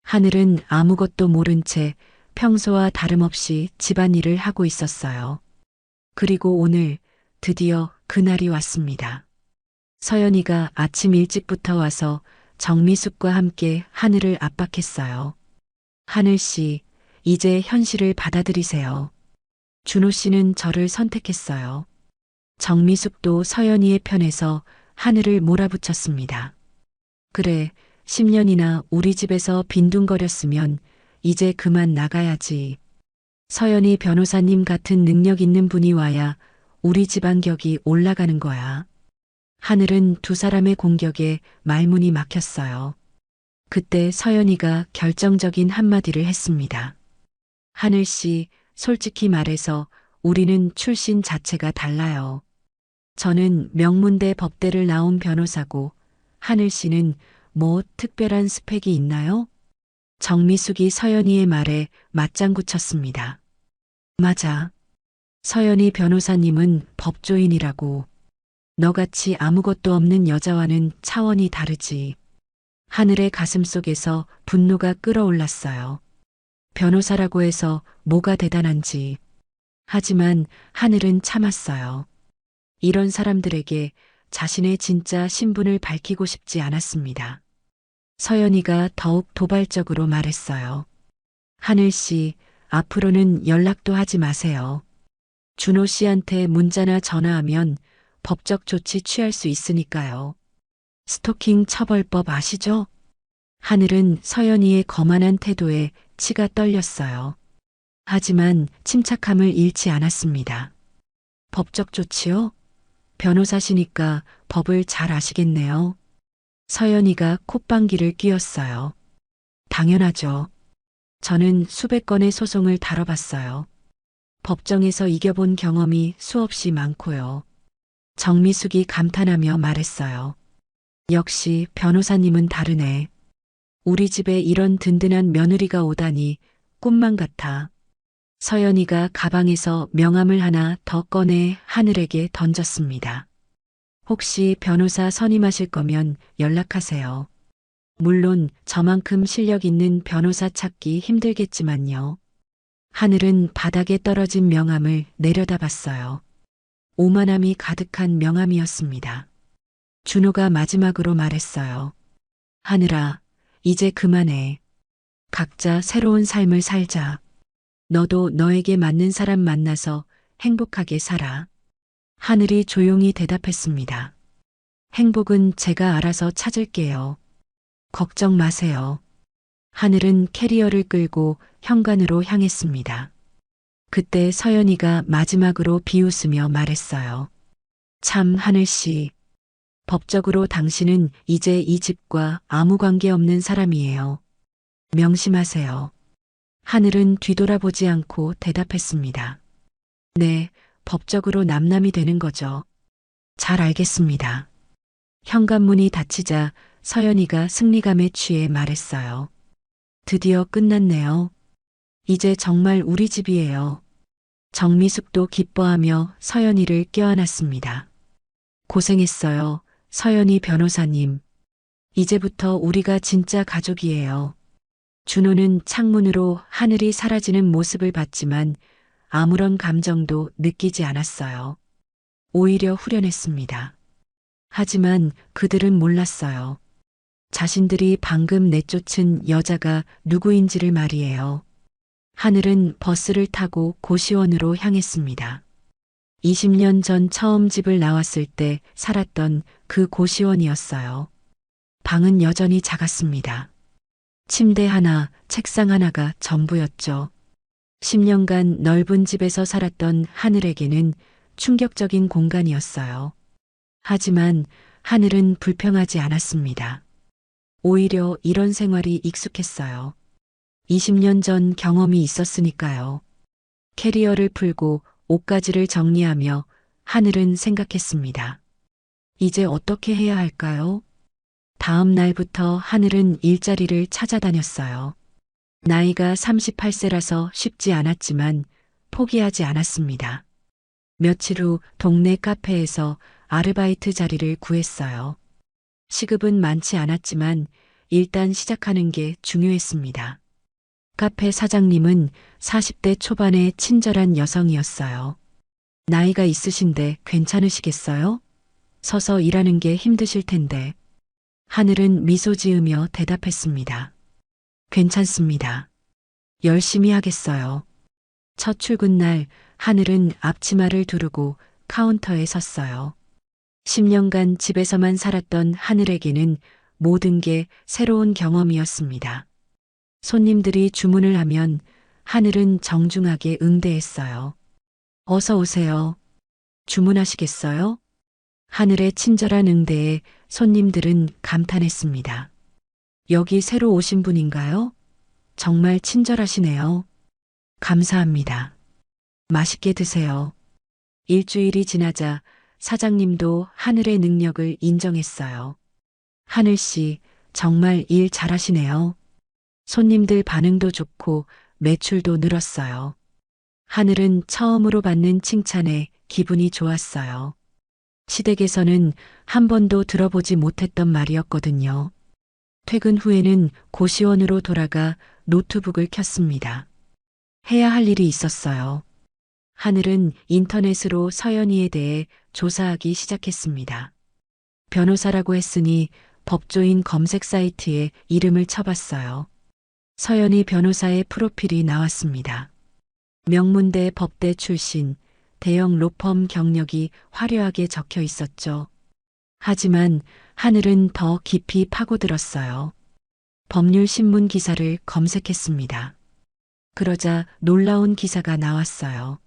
하늘은 아무것도 모른 채 평소와 다름없이 집안일을 하고 있었어요. 그리고 오늘 드디어 그날이 왔습니다. 서연이가 아침 일찍부터 와서 정미숙과 함께 하늘을 압박했어요. 하늘 씨, 이제 현실을 받아들이세요. 준호 씨는 저를 선택했어요. 정미숙도 서연이의 편에서 하늘을 몰아붙였습니다. 그래, 10년이나 우리 집에서 빈둥거렸으면 이제 그만 나가야지. 서연이 변호사님 같은 능력 있는 분이 와야 우리 집안 격이 올라가는 거야. 하늘은 두 사람의 공격에 말문이 막혔어요. 그때 서연이가 결정적인 한마디를 했습니다. 하늘 씨, 솔직히 말해서 우리는 출신 자체가 달라요. 저는 명문대 법대를 나온 변호사고 하늘 씨는 뭐 특별한 스펙이 있나요? 정미숙이 서연이의 말에 맞장구 쳤습니다. 맞아. 서연이 변호사님은 법조인이라고. 너같이 아무것도 없는 여자와는 차원이 다르지. 하늘의 가슴 속에서 분노가 끓어올랐어요. 변호사라고 해서 뭐가 대단한지. 하지만 하늘은 참았어요. 이런 사람들에게 자신의 진짜 신분을 밝히고 싶지 않았습니다. 서연이가 더욱 도발적으로 말했어요. 하늘 씨, 앞으로는 연락도 하지 마세요. 준호 씨한테 문자나 전화하면 법적 조치 취할 수 있으니까요. 스토킹 처벌법 아시죠? 하늘은 서연이의 거만한 태도에 치가 떨렸어요. 하지만 침착함을 잃지 않았습니다. 법적 조치요? 변호사시니까 법을 잘 아시겠네요. 서연이가 콧방귀를 뀌었어요. 당연하죠. 저는 수백 건의 소송을 다뤄봤어요. 법정에서 이겨본 경험이 수없이 많고요. 정미숙이 감탄하며 말했어요. 역시 변호사님은 다르네. 우리 집에 이런 든든한 며느리가 오다니 꿈만 같아. 서연이가 가방에서 명함을 하나 더 꺼내 하늘에게 던졌습니다. 혹시 변호사 선임하실 거면 연락하세요. 물론 저만큼 실력 있는 변호사 찾기 힘들겠지만요. 하늘은 바닥에 떨어진 명함을 내려다봤어요. 오만함이 가득한 명함이었습니다. 준호가 마지막으로 말했어요. 하늘아, 이제 그만해. 각자 새로운 삶을 살자. 너도 너에게 맞는 사람 만나서 행복하게 살아. 하늘이 조용히 대답했습니다. 행복은 제가 알아서 찾을게요. 걱정 마세요. 하늘은 캐리어를 끌고 현관으로 향했습니다. 그때 서연이가 마지막으로 비웃으며 말했어요. 참 하늘 씨. 법적으로 당신은 이제 이 집과 아무 관계 없는 사람이에요. 명심하세요. 하늘은 뒤돌아보지 않고 대답했습니다. 네, 법적으로 남남이 되는 거죠. 잘 알겠습니다. 현관문이 닫히자 서연이가 승리감에 취해 말했어요. 드디어 끝났네요. 이제 정말 우리 집이에요. 정미숙도 기뻐하며 서연이를 껴안았습니다. 고생했어요, 서연이 변호사님. 이제부터 우리가 진짜 가족이에요. 준호는 창문으로 하늘이 사라지는 모습을 봤지만 아무런 감정도 느끼지 않았어요. 오히려 후련했습니다. 하지만 그들은 몰랐어요. 자신들이 방금 내쫓은 여자가 누구인지를 말이에요. 하늘은 버스를 타고 고시원으로 향했습니다. 20년 전 처음 집을 나왔을 때 살았던 그 고시원이었어요. 방은 여전히 작았습니다. 침대 하나, 책상 하나가 전부였죠. 10년간 넓은 집에서 살았던 하늘에게는 충격적인 공간이었어요. 하지만 하늘은 불평하지 않았습니다. 오히려 이런 생활이 익숙했어요. 20년 전 경험이 있었으니까요. 캐리어를 풀고 옷가지를 정리하며 하늘은 생각했습니다. 이제 어떻게 해야 할까요? 다음 날부터 하늘은 일자리를 찾아다녔어요. 나이가 38세라서 쉽지 않았지만 포기하지 않았습니다. 며칠 후 동네 카페에서 아르바이트 자리를 구했어요. 시급은 많지 않았지만 일단 시작하는 게 중요했습니다. 카페 사장님은 40대 초반의 친절한 여성이었어요. 나이가 있으신데 괜찮으시겠어요? 서서 일하는 게 힘드실 텐데. 하늘은 미소 지으며 대답했습니다. 괜찮습니다. 열심히 하겠어요. 첫 출근 날 하늘은 앞치마를 두르고 카운터에 섰어요. 10년간 집에서만 살았던 하늘에게는 모든 게 새로운 경험이었습니다. 손님들이 주문을 하면 하늘은 정중하게 응대했어요. 어서 오세요. 주문하시겠어요? 하늘의 친절한 응대에 손님들은 감탄했습니다. 여기 새로 오신 분인가요? 정말 친절하시네요. 감사합니다. 맛있게 드세요. 일주일이 지나자 사장님도 하늘의 능력을 인정했어요. 하늘 씨, 정말 일 잘하시네요. 손님들 반응도 좋고 매출도 늘었어요. 하늘은 처음으로 받는 칭찬에 기분이 좋았어요. 시댁에서는 한 번도 들어보지 못했던 말이었거든요. 퇴근 후에는 고시원으로 돌아가 노트북을 켰습니다. 해야 할 일이 있었어요. 하늘은 인터넷으로 서연이에 대해 조사하기 시작했습니다. 변호사라고 했으니 법조인 검색 사이트에 이름을 쳐봤어요. 서연이 변호사의 프로필이 나왔습니다. 명문대 법대 출신, 대형 로펌 경력이 화려하게 적혀 있었죠. 하지만 하늘은 더 깊이 파고들었어요. 법률 신문 기사를 검색했습니다. 그러자 놀라운 기사가 나왔어요.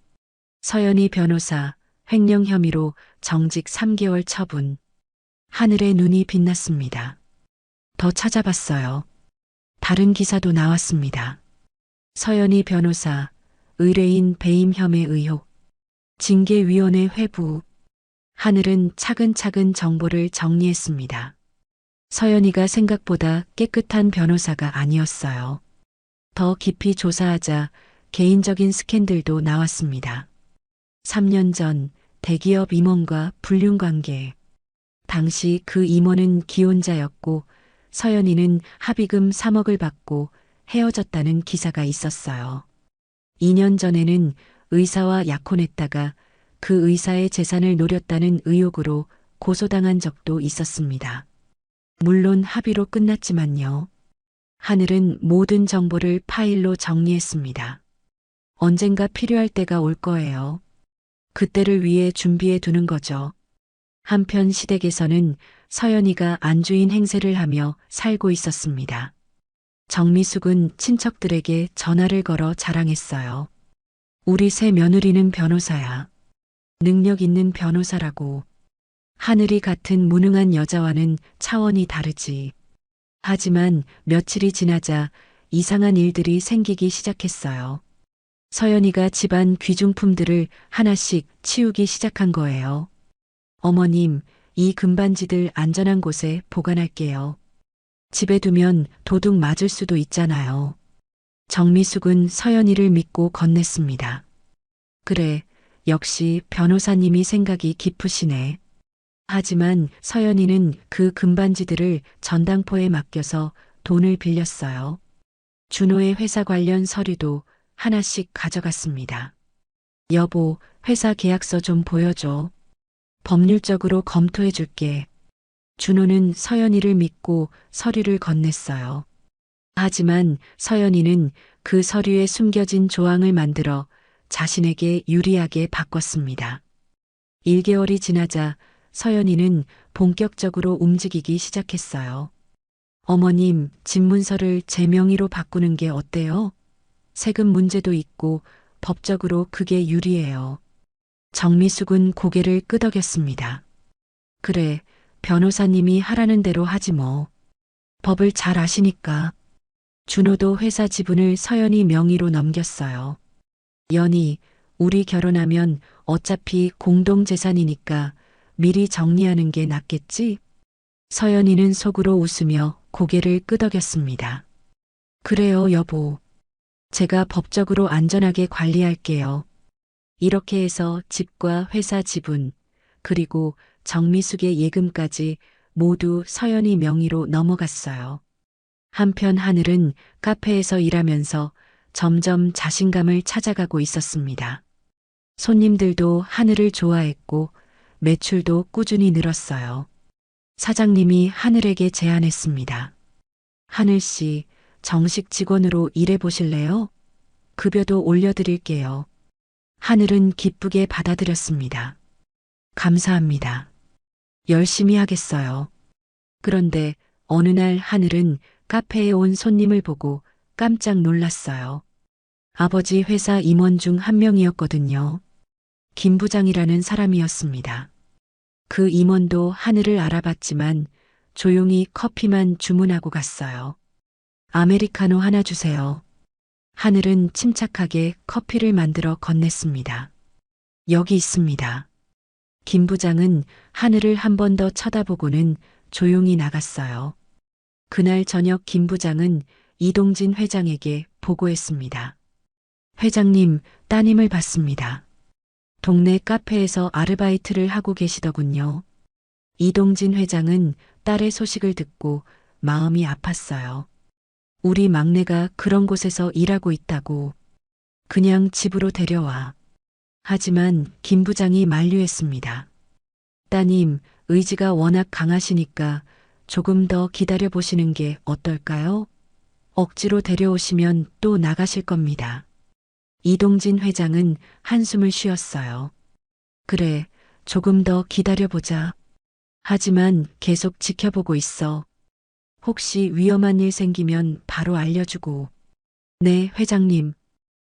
서연이 변호사, 횡령 혐의로 정직 3개월 처분. 하늘의 눈이 빛났습니다. 더 찾아봤어요. 다른 기사도 나왔습니다. 서연이 변호사, 의뢰인 배임 혐의 의혹, 징계위원회 회부. 하늘은 차근차근 정보를 정리했습니다. 서연이가 생각보다 깨끗한 변호사가 아니었어요. 더 깊이 조사하자 개인적인 스캔들도 나왔습니다. 3년 전 대기업 임원과 불륜 관계. 당시 그 임원은 기혼자였고 서연이는 합의금 3억을 받고 헤어졌다는 기사가 있었어요. 2년 전에는 의사와 약혼했다가 그 의사의 재산을 노렸다는 의혹으로 고소당한 적도 있었습니다. 물론 합의로 끝났지만요. 하늘은 모든 정보를 파일로 정리했습니다. 언젠가 필요할 때가 올 거예요. 그때를 위해 준비해 두는 거죠. 한편 시댁에서는 서연이가 안주인 행세를 하며 살고 있었습니다. 정미숙은 친척들에게 전화를 걸어 자랑했어요. 우리 새 며느리는 변호사야. 능력 있는 변호사라고. 하늘이 같은 무능한 여자와는 차원이 다르지. 하지만 며칠이 지나자 이상한 일들이 생기기 시작했어요. 서연이가 집안 귀중품들을 하나씩 치우기 시작한 거예요. 어머님, 이 금반지들 안전한 곳에 보관할게요. 집에 두면 도둑 맞을 수도 있잖아요. 정미숙은 서연이를 믿고 건넸습니다. 그래, 역시 변호사님이 생각이 깊으시네. 하지만 서연이는 그 금반지들을 전당포에 맡겨서 돈을 빌렸어요. 준호의 회사 관련 서류도 하나씩 가져갔습니다. 여보, 회사 계약서 좀 보여줘. 법률적으로 검토해 줄게. 준호는 서연이를 믿고 서류를 건넸어요. 하지만 서연이는 그 서류에 숨겨진 조항을 만들어 자신에게 유리하게 바꿨습니다. 1개월이 지나자 서연이는 본격적으로 움직이기 시작했어요. 어머님, 집 문서를 제 명의로 바꾸는 게 어때요? 세금 문제도 있고 법적으로 그게 유리해요. 정미숙은 고개를 끄덕였습니다. 그래, 변호사님이 하라는 대로 하지 뭐. 법을 잘 아시니까. 준호도 회사 지분을 서연이 명의로 넘겼어요. 연희, 우리 결혼하면 어차피 공동재산이니까 미리 정리하는 게 낫겠지? 서연이는 속으로 웃으며 고개를 끄덕였습니다. 그래요, 여보. 제가 법적으로 안전하게 관리할게요. 이렇게 해서 집과 회사 지분, 그리고 정미숙의 예금까지 모두 서연이 명의로 넘어갔어요. 한편 하늘은 카페에서 일하면서 점점 자신감을 찾아가고 있었습니다. 손님들도 하늘을 좋아했고 매출도 꾸준히 늘었어요. 사장님이 하늘에게 제안했습니다. 하늘 씨, 정식 직원으로 일해 보실래요? 급여도 올려드릴게요. 하늘은 기쁘게 받아들였습니다. 감사합니다. 열심히 하겠어요. 그런데 어느 날 하늘은 카페에 온 손님을 보고 깜짝 놀랐어요. 아버지 회사 임원 중 한 명이었거든요. 김 부장이라는 사람이었습니다. 그 임원도 하늘을 알아봤지만 조용히 커피만 주문하고 갔어요. 아메리카노 하나 주세요. 하늘은 침착하게 커피를 만들어 건넸습니다. 여기 있습니다. 김 부장은 하늘을 한 번 더 쳐다보고는 조용히 나갔어요. 그날 저녁 김 부장은 이동진 회장에게 보고했습니다. 회장님, 따님을 봤습니다. 동네 카페에서 아르바이트를 하고 계시더군요. 이동진 회장은 딸의 소식을 듣고 마음이 아팠어요. 우리 막내가 그런 곳에서 일하고 있다고. 그냥 집으로 데려와. 하지만 김 부장이 만류했습니다. 따님, 의지가 워낙 강하시니까 조금 더 기다려 보시는 게 어떨까요? 억지로 데려오시면 또 나가실 겁니다. 이동진 회장은 한숨을 쉬었어요. 그래, 조금 더 기다려보자. 하지만 계속 지켜보고 있어. 혹시 위험한 일 생기면 바로 알려주고. 네, 회장님.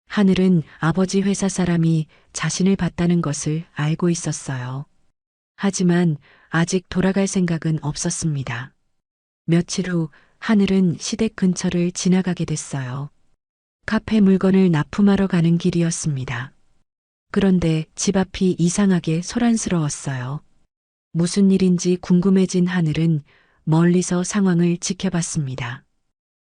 하늘은 아버지 회사 사람이 자신을 봤다는 것을 알고 있었어요. 하지만 아직 돌아갈 생각은 없었습니다. 며칠 후 하늘은 시댁 근처를 지나가게 됐어요. 카페 물건을 납품하러 가는 길이었습니다. 그런데 집 앞이 이상하게 소란스러웠어요. 무슨 일인지 궁금해진 하늘은 멀리서 상황을 지켜봤습니다.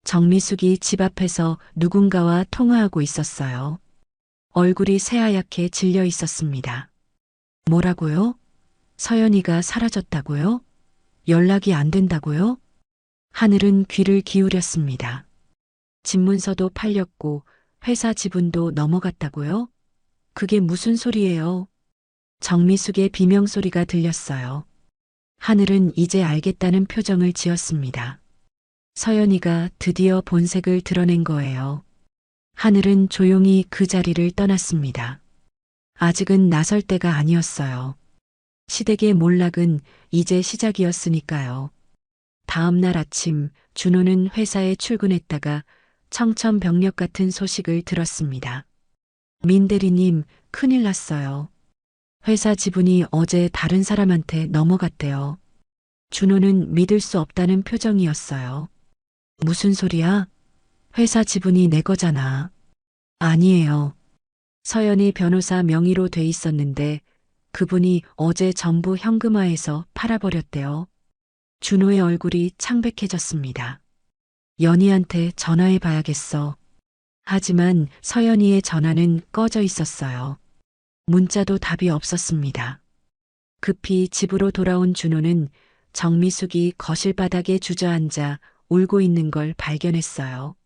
정미숙이 집 앞에서 누군가와 통화하고 있었어요. 얼굴이 새하얗게 질려 있었습니다. 뭐라고요? 서연이가 사라졌다고요? 연락이 안 된다고요? 하늘은 귀를 기울였습니다. 집문서도 팔렸고 회사 지분도 넘어갔다고요? 그게 무슨 소리예요? 정미숙의 비명소리가 들렸어요. 하늘은 이제 알겠다는 표정을 지었습니다. 서연이가 드디어 본색을 드러낸 거예요. 하늘은 조용히 그 자리를 떠났습니다. 아직은 나설 때가 아니었어요. 시댁의 몰락은 이제 시작이었으니까요. 다음 날 아침 준호는 회사에 출근했다가 청천벽력 같은 소식을 들었습니다. 민 대리님, 큰일 났어요. 회사 지분이 어제 다른 사람한테 넘어갔대요. 준호는 믿을 수 없다는 표정이었어요. 무슨 소리야? 회사 지분이 내 거잖아. 아니에요. 서연이 변호사 명의로 돼 있었는데 그분이 어제 전부 현금화해서 팔아버렸대요. 준호의 얼굴이 창백해졌습니다. 연희한테 전화해 봐야겠어. 하지만 서연이의 전화는 꺼져 있었어요. 문자도 답이 없었습니다. 급히 집으로 돌아온 준호는 정미숙이 거실 바닥에 주저앉아 울고 있는 걸 발견했어요.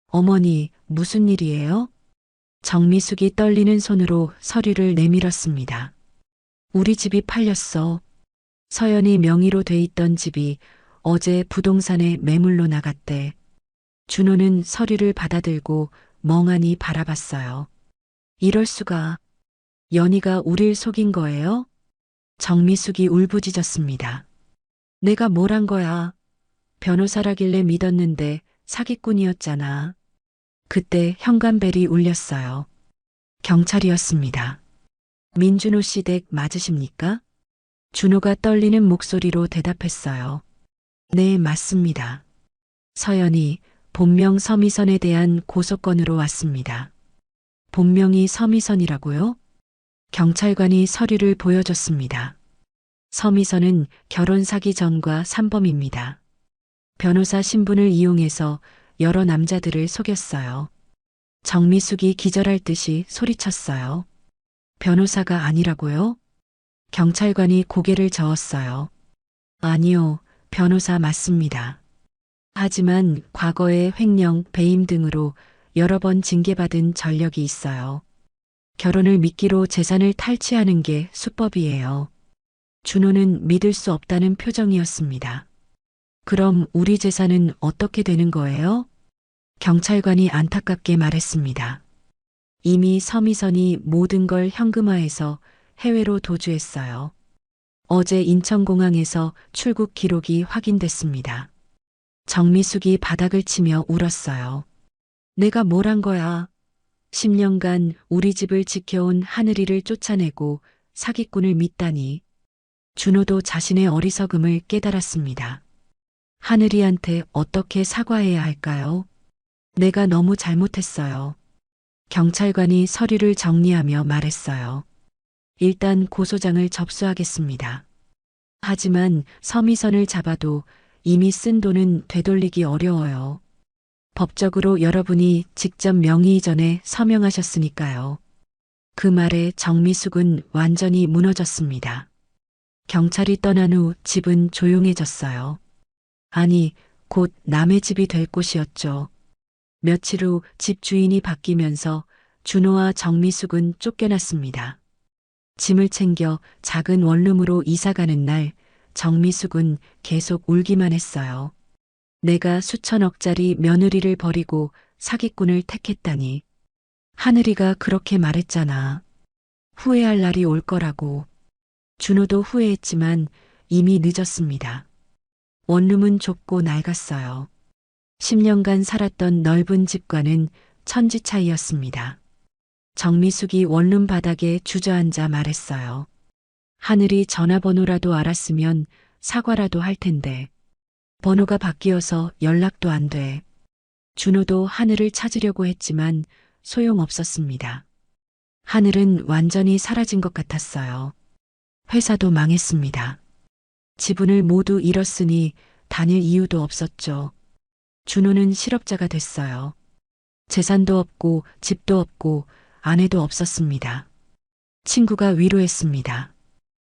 어머니, 무슨 일이에요? 정미숙이 떨리는 손으로 서류를 내밀었습니다. 우리 집이 팔렸어. 서연이 명의로 돼 있던 집이 어제 부동산에 매물로 나갔대. 준호는 서류를 받아들고 멍하니 바라봤어요. 이럴 수가. 연희가 우릴 속인 거예요? 정미숙이 울부짖었습니다. 내가 뭘 한 거야? 변호사라길래 믿었는데 사기꾼이었잖아. 그때 현관벨이 울렸어요. 경찰이었습니다. 민준호 씨 댁 맞으십니까? 준호가 떨리는 목소리로 대답했어요. 네, 맞습니다. 서연이 본명 서미선에 대한 고소건으로 왔습니다. 본명이 서미선이라고요? 경찰관이 서류를 보여줬습니다. 서미선은 결혼 사기 전과 산범입니다. 변호사 신분을 이용해서 여러 남자들을 속였어요. 정미숙이 기절할 듯이 소리쳤어요. 변호사가 아니라고요? 경찰관이 고개를 저었어요. 아니요, 변호사 맞습니다. 하지만 과거에 횡령, 배임 등으로 여러 번 징계받은 전력이 있어요. 결혼을 미끼로 재산을 탈취하는 게 수법이에요. 준호는 믿을 수 없다는 표정이었습니다. 그럼 우리 재산은 어떻게 되는 거예요? 경찰관이 안타깝게 말했습니다. 이미 서미선이 모든 걸 현금화해서 해외로 도주했어요. 어제 인천공항에서 출국 기록이 확인됐습니다. 정미숙이 바닥을 치며 울었어요. 내가 뭘 한 거야? 10년간 우리 집을 지켜온 하늘이를 쫓아내고 사기꾼을 믿다니. 준호도 자신의 어리석음을 깨달았습니다. 하늘이한테 어떻게 사과해야 할까요? 내가 너무 잘못했어요. 경찰관이 서류를 정리하며 말했어요. 일단 고소장을 접수하겠습니다. 하지만 서미선을 잡아도 이미 쓴 돈은 되돌리기 어려워요. 법적으로 여러분이 직접 명의 이전에 서명하셨으니까요. 그 말에 정미숙은 완전히 무너졌습니다. 경찰이 떠난 후 집은 조용해졌어요. 아니, 곧 남의 집이 될 곳이었죠. 며칠 후 집 주인이 바뀌면서 준호와 정미숙은 쫓겨났습니다. 짐을 챙겨 작은 원룸으로 이사가는 날 정미숙은 계속 울기만 했어요. 내가 수천억짜리 며느리를 버리고 사기꾼을 택했다니. 하늘이가 그렇게 말했잖아. 후회할 날이 올 거라고. 준호도 후회했지만 이미 늦었습니다. 원룸은 좁고 낡았어요. 10년간 살았던 넓은 집과는 천지 차이였습니다. 정미숙이 원룸 바닥에 주저앉아 말했어요. 하늘이 전화번호라도 알았으면 사과라도 할 텐데. 번호가 바뀌어서 연락도 안 돼. 준호도 하늘을 찾으려고 했지만 소용없었습니다. 하늘은 완전히 사라진 것 같았어요. 회사도 망했습니다. 지분을 모두 잃었으니 다닐 이유도 없었죠. 준호는 실업자가 됐어요. 재산도 없고 집도 없고 아내도 없었습니다. 친구가 위로했습니다.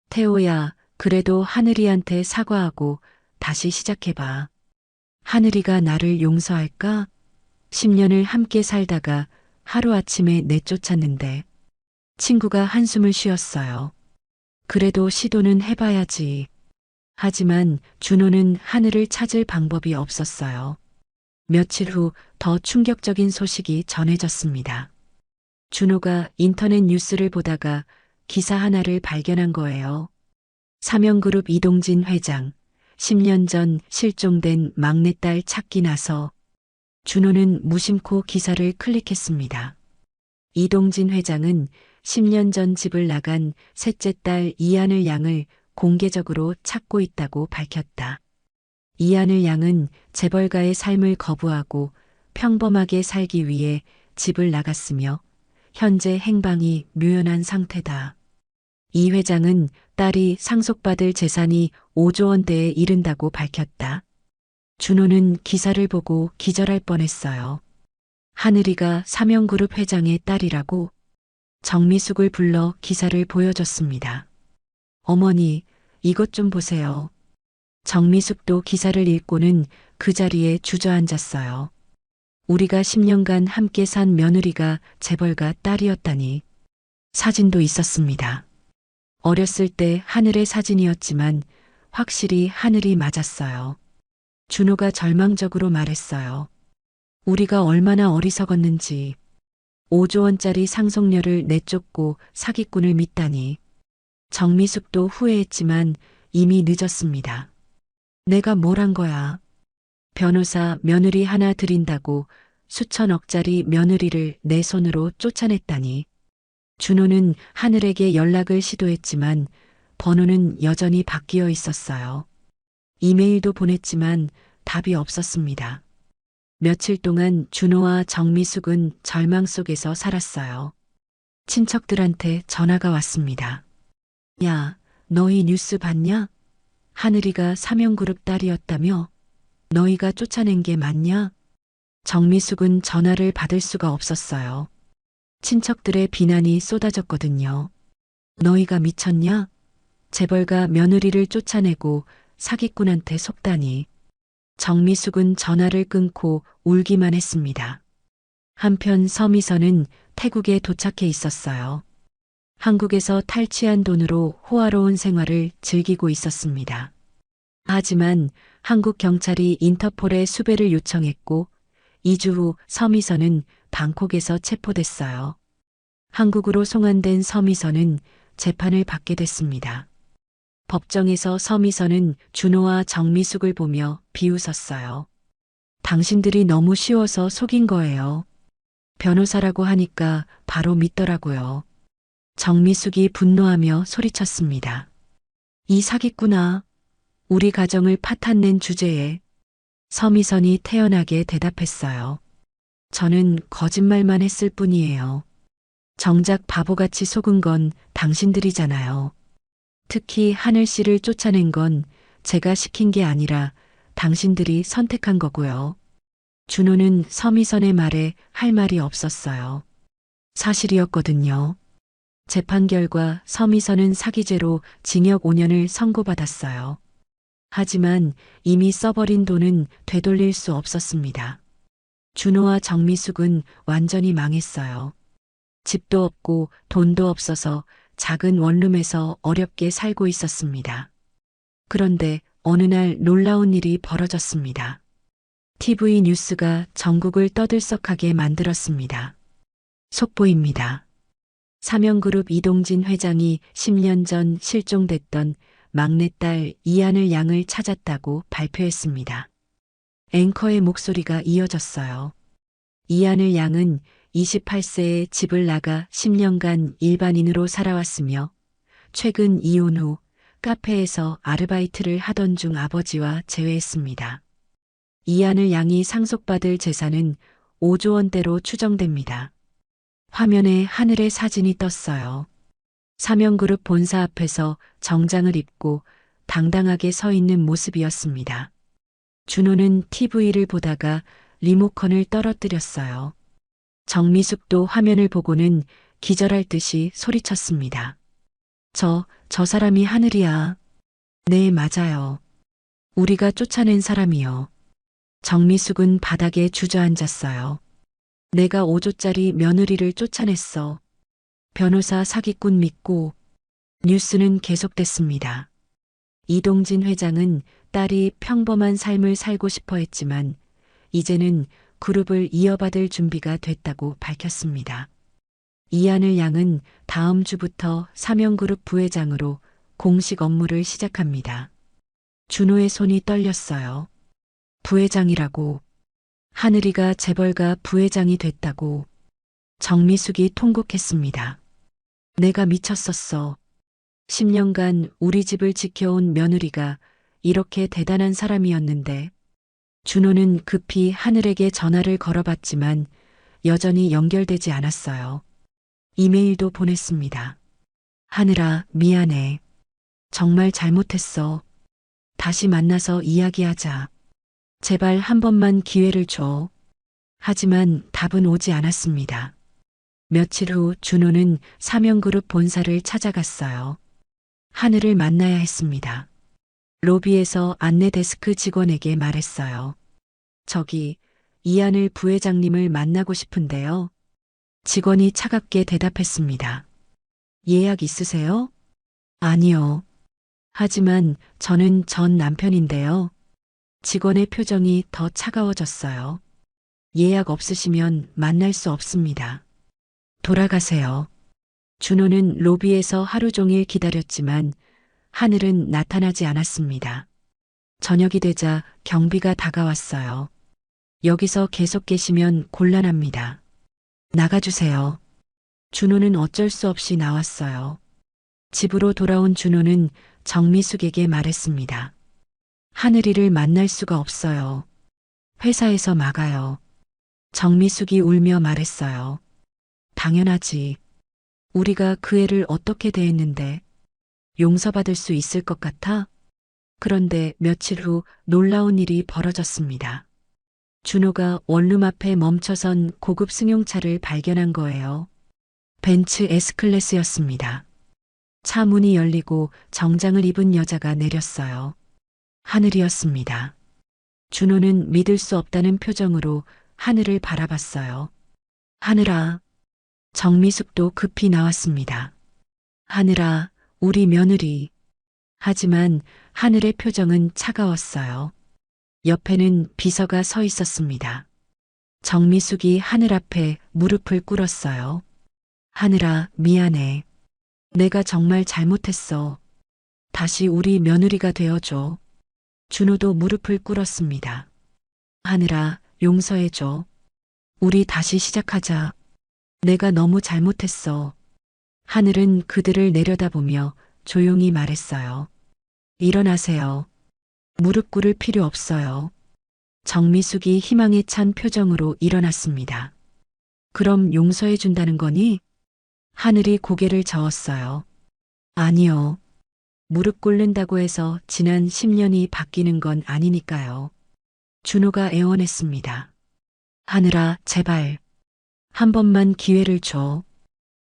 태호야, 그래도 하늘이한테 사과하고 다시 시작해봐. 하늘이가 나를 용서할까? 10년을 함께 살다가 하루아침에 내쫓았는데. 친구가 한숨을 쉬었어요. 그래도 시도는 해봐야지. 하지만 준호는 하늘을 찾을 방법이 없었어요. 며칠 후 더 충격적인 소식이 전해졌습니다. 준호가 인터넷 뉴스를 보다가 기사 하나를 발견한 거예요. 삼영그룹 이동진 회장, 10년 전 실종된 막내딸 찾기 나서. 준호는 무심코 기사를 클릭했습니다. 이동진 회장은 10년 전 집을 나간 셋째 딸 이하늘 양을 공개적으로 찾고 있다고 밝혔다. 이하늘 양은 재벌가의 삶을 거부하고 평범하게 살기 위해 집을 나갔으며 현재 행방이 묘연한 상태다. 이 회장은 딸이 상속받을 재산이 5조 원대에 이른다고 밝혔다. 준호는 기사를 보고 기절할 뻔했어요. 하늘이가 삼영그룹 회장의 딸이라고. 정미숙을 불러 기사를 보여줬습니다. 어머니, 이것 좀 보세요. 정미숙도 기사를 읽고는 그 자리에 주저앉았어요. 우리가 10년간 함께 산 며느리가 재벌가 딸이었다니. 사진도 있었습니다. 어렸을 때 하늘의 사진이었지만 확실히 하늘이 맞았어요. 준호가 절망적으로 말했어요. 우리가 얼마나 어리석었는지 5조 원짜리 상속료를 내쫓고 사기꾼을 믿다니. 정미숙도 후회했지만 이미 늦었습니다. 내가 뭘 한 거야? 변호사 며느리 하나 드린다고 수천억짜리 며느리를 내 손으로 쫓아냈다니. 준호는 하늘에게 연락을 시도했지만 번호는 여전히 바뀌어 있었어요. 이메일도 보냈지만 답이 없었습니다. 며칠 동안 준호와 정미숙은 절망 속에서 살았어요. 친척들한테 전화가 왔습니다. 야, 너희 뉴스 봤냐? 하늘이가 삼형그룹 딸이었다며? 너희가 쫓아낸 게 맞냐? 정미숙은 전화를 받을 수가 없었어요. 친척들의 비난이 쏟아졌거든요. 너희가 미쳤냐? 재벌가 며느리를 쫓아내고 사기꾼한테 속다니. 정미숙은 전화를 끊고 울기만 했습니다. 한편 서미선은 태국에 도착해 있었어요. 한국에서 탈취한 돈으로 호화로운 생활을 즐기고 있었습니다. 하지만 한국 경찰이 인터폴에 수배를 요청했고 2주 후 서미선은 방콕에서 체포됐어요. 한국으로 송환된 서미선은 재판을 받게 됐습니다. 법정에서 서미선은 준호와 정미숙을 보며 비웃었어요. 당신들이 너무 쉬워서 속인 거예요. 변호사라고 하니까 바로 믿더라고요. 정미숙이 분노하며 소리쳤습니다. 이 사기꾼아, 우리 가정을 파탄낸 주제에. 서미선이 태연하게 대답했어요. 저는 거짓말만 했을 뿐이에요. 정작 바보같이 속은 건 당신들이잖아요. 특히 하늘 씨를 쫓아낸 건 제가 시킨 게 아니라 당신들이 선택한 거고요. 준호는 서미선의 말에 할 말이 없었어요. 사실이었거든요. 재판 결과 서미선은 사기죄로 징역 5년을 선고받았어요. 하지만 이미 써버린 돈은 되돌릴 수 없었습니다. 준호와 정미숙은 완전히 망했어요. 집도 없고 돈도 없어서 작은 원룸에서 어렵게 살고 있었습니다. 그런데 어느 날 놀라운 일이 벌어졌습니다. TV 뉴스가 전국을 떠들썩하게 만들었습니다. 속보입니다. 삼형그룹 이동진 회장이 10년 전 실종됐던 막내딸 이하늘 양을 찾았다고 발표했습니다. 앵커의 목소리가 이어졌어요. 이하늘 양은 28세에 집을 나가 10년간 일반인으로 살아왔으며 최근 이혼 후 카페에서 아르바이트를 하던 중 아버지와 재회했습니다. 이하늘 양이 상속받을 재산은 5조 원대로 추정됩니다. 화면에 하늘의 사진이 떴어요. 삼형그룹 본사 앞에서 정장을 입고 당당하게 서 있는 모습이었습니다. 준호는 TV를 보다가 리모컨을 떨어뜨렸어요. 정미숙도 화면을 보고는 기절할 듯이 소리쳤습니다. 저 사람이 하늘이야. 네, 맞아요. 우리가 쫓아낸 사람이요. 정미숙은 바닥에 주저앉았어요. 내가 5조짜리 며느리를 쫓아냈어. 변호사 사기꾼 믿고. 뉴스는 계속됐습니다. 이동진 회장은 딸이 평범한 삶을 살고 싶어 했지만 이제는 그룹을 이어받을 준비가 됐다고 밝혔습니다. 이하늘 양은 다음 주부터 삼형그룹 부회장으로 공식 업무를 시작합니다. 준호의 손이 떨렸어요. 부회장이라고. 하늘이가 재벌가 부회장이 됐다고. 정미숙이 통곡했습니다. 내가 미쳤었어. 10년간 우리 집을 지켜온 며느리가 이렇게 대단한 사람이었는데. 준호는 급히 하늘에게 전화를 걸어봤지만 여전히 연결되지 않았어요. 이메일도 보냈습니다. 하늘아, 미안해. 정말 잘못했어. 다시 만나서 이야기하자. 제발 한 번만 기회를 줘. 하지만 답은 오지 않았습니다. 며칠 후 준호는 삼형그룹 본사를 찾아갔어요. 하늘을 만나야 했습니다. 로비에서 안내 데스크 직원에게 말했어요. 저기, 이하늘 부회장님을 만나고 싶은데요. 직원이 차갑게 대답했습니다. 예약 있으세요? 아니요. 하지만 저는 전 남편인데요. 직원의 표정이 더 차가워졌어요. 예약 없으시면 만날 수 없습니다. 돌아가세요. 준호는 로비에서 하루 종일 기다렸지만 하늘은 나타나지 않았습니다. 저녁이 되자 경비가 다가왔어요. 여기서 계속 계시면 곤란합니다. 나가주세요. 준호는 어쩔 수 없이 나왔어요. 집으로 돌아온 준호는 정미숙에게 말했습니다. 하늘이를 만날 수가 없어요. 회사에서 막아요. 정미숙이 울며 말했어요. 당연하지. 우리가 그 애를 어떻게 대했는데 용서받을 수 있을 것 같아? 그런데 며칠 후 놀라운 일이 벌어졌습니다. 준호가 원룸 앞에 멈춰선 고급 승용차를 발견한 거예요. 벤츠 S클래스였습니다. 차 문이 열리고 정장을 입은 여자가 내렸어요. 하늘이었습니다. 준호는 믿을 수 없다는 표정으로 하늘을 바라봤어요. 하늘아. 정미숙도 급히 나왔습니다. 하늘아, 우리 며느리. 하지만 하늘의 표정은 차가웠어요. 옆에는 비서가 서 있었습니다. 정미숙이 하늘 앞에 무릎을 꿇었어요. 하늘아, 미안해. 내가 정말 잘못했어. 다시 우리 며느리가 되어줘. 준호도 무릎을 꿇었습니다. 하늘아, 용서해줘. 우리 다시 시작하자. 내가 너무 잘못했어. 하늘은 그들을 내려다보며 조용히 말했어요. 일어나세요. 무릎 꿇을 필요 없어요. 정미숙이 희망에 찬 표정으로 일어났습니다. 그럼 용서해 준다는 거니? 하늘이 고개를 저었어요. 아니요. 무릎 꿇는다고 해서 지난 10년이 바뀌는 건 아니니까요. 준호가 애원했습니다. 하늘아, 제발. 한 번만 기회를 줘.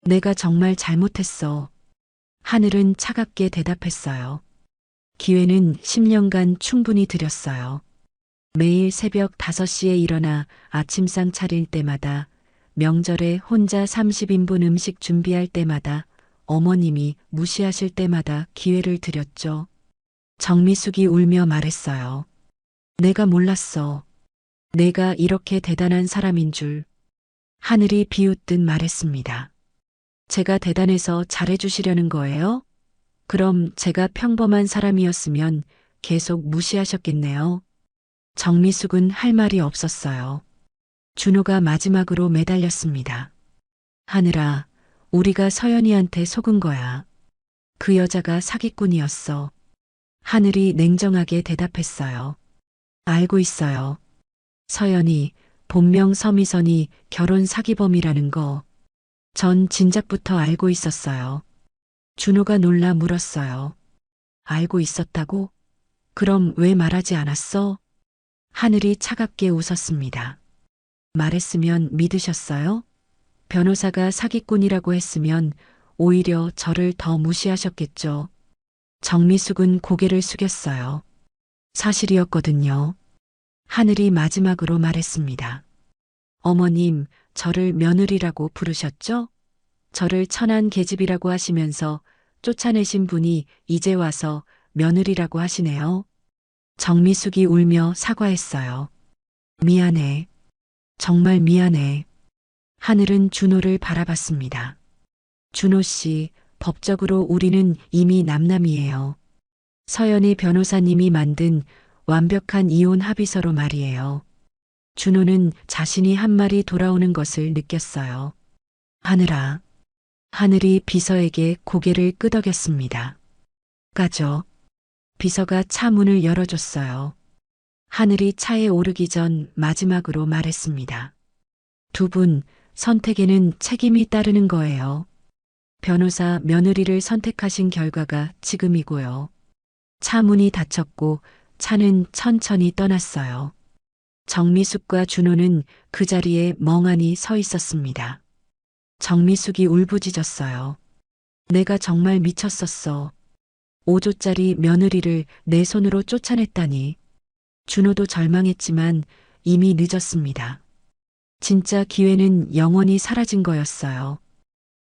내가 정말 잘못했어. 하늘은 차갑게 대답했어요. 기회는 10년간 충분히 드렸어요. 매일 새벽 5시에 일어나 아침상 차릴 때마다, 명절에 혼자 30인분 음식 준비할 때마다, 어머님이 무시하실 때마다 기회를 드렸죠. 정미숙이 울며 말했어요. 내가 몰랐어. 내가 이렇게 대단한 사람인 줄. 하늘이 비웃듯 말했습니다. 제가 대단해서 잘해주시려는 거예요? 그럼 제가 평범한 사람이었으면 계속 무시하셨겠네요. 정미숙은 할 말이 없었어요. 준호가 마지막으로 매달렸습니다. 하늘아, 우리가 서연이한테 속은 거야. 그 여자가 사기꾼이었어. 하늘이 냉정하게 대답했어요. 알고 있어요. 서연이, 본명 서미선이 결혼 사기범이라는 거. 전 진작부터 알고 있었어요. 준호가 놀라 물었어요. 알고 있었다고? 그럼 왜 말하지 않았어? 하늘이 차갑게 웃었습니다. 말했으면 믿으셨어요? 변호사가 사기꾼이라고 했으면 오히려 저를 더 무시하셨겠죠. 정미숙은 고개를 숙였어요. 사실이었거든요. 하늘이 마지막으로 말했습니다. 어머님, 저를 며느리라고 부르셨죠? 저를 천한 계집이라고 하시면서 쫓아내신 분이 이제 와서 며느리라고 하시네요. 정미숙이 울며 사과했어요. 미안해. 정말 미안해. 하늘은 준호를 바라봤습니다. 준호 씨, 법적으로 우리는 이미 남남이에요. 서연이 변호사님이 만든 완벽한 이혼 합의서로 말이에요. 준호는 자신이 한 말이 돌아오는 것을 느꼈어요. 하늘아. 하늘이 비서에게 고개를 끄덕였습니다. 가죠. 비서가 차 문을 열어줬어요. 하늘이 차에 오르기 전 마지막으로 말했습니다. 두 분, 선택에는 책임이 따르는 거예요. 변호사 며느리를 선택하신 결과가 지금이고요. 차 문이 닫혔고 차는 천천히 떠났어요. 정미숙과 준호는 그 자리에 멍하니 서 있었습니다. 정미숙이 울부짖었어요. 내가 정말 미쳤었어. 5조짜리 며느리를 내 손으로 쫓아냈다니. 준호도 절망했지만 이미 늦었습니다. 진짜 기회는 영원히 사라진 거였어요.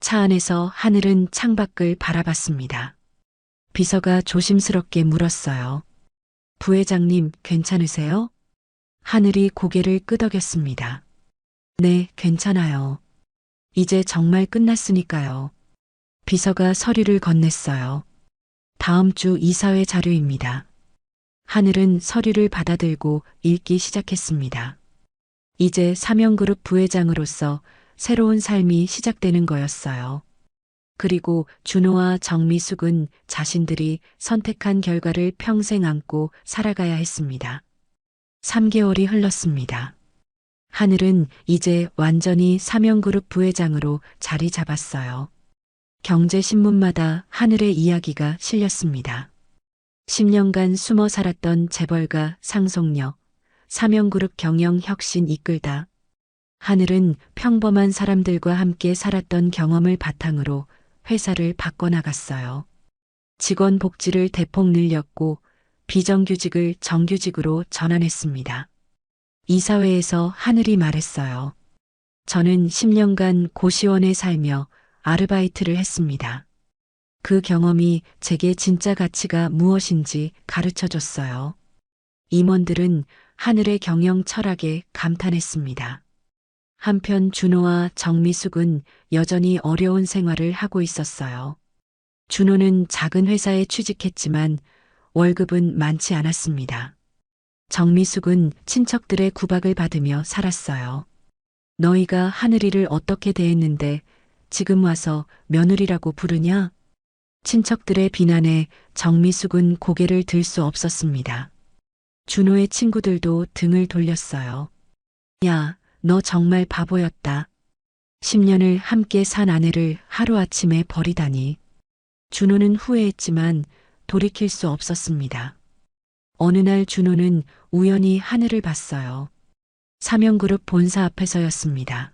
차 안에서 하늘은 창밖을 바라봤습니다. 비서가 조심스럽게 물었어요. 부회장님, 괜찮으세요? 하늘이 고개를 끄덕였습니다. 네, 괜찮아요. 이제 정말 끝났으니까요. 비서가 서류를 건넸어요. 다음 주 이사회 자료입니다. 하늘은 서류를 받아들고 읽기 시작했습니다. 이제 삼영그룹 부회장으로서 새로운 삶이 시작되는 거였어요. 그리고 준호와 정미숙은 자신들이 선택한 결과를 평생 안고 살아가야 했습니다. 3개월이 흘렀습니다. 하늘은 이제 완전히 삼영그룹 부회장으로 자리 잡았어요. 경제신문마다 하늘의 이야기가 실렸습니다. 10년간 숨어 살았던 재벌가 상속녀, 삼영그룹 경영 혁신 이끌다. 하늘은 평범한 사람들과 함께 살았던 경험을 바탕으로 회사를 바꿔나갔어요. 직원 복지를 대폭 늘렸고 비정규직을 정규직으로 전환했습니다. 이사회에서 하늘이 말했어요. 저는 10년간 고시원에 살며 아르바이트를 했습니다. 그 경험이 제게 진짜 가치가 무엇인지 가르쳐 줬어요. 임원들은 하늘의 경영 철학에 감탄했습니다. 한편 준호와 정미숙은 여전히 어려운 생활을 하고 있었어요. 준호는 작은 회사에 취직했지만 월급은 많지 않았습니다. 정미숙은 친척들의 구박을 받으며 살았어요. 너희가 하늘이를 어떻게 대했는데 지금 와서 며느리라고 부르냐? 친척들의 비난에 정미숙은 고개를 들 수 없었습니다. 준호의 친구들도 등을 돌렸어요. 야, 너 정말 바보였다. 10년을 함께 산 아내를 하루아침에 버리다니. 준호는 후회했지만 돌이킬 수 없었습니다. 어느 날 준호는 우연히 하늘을 봤어요. 삼영그룹 본사 앞에서였습니다.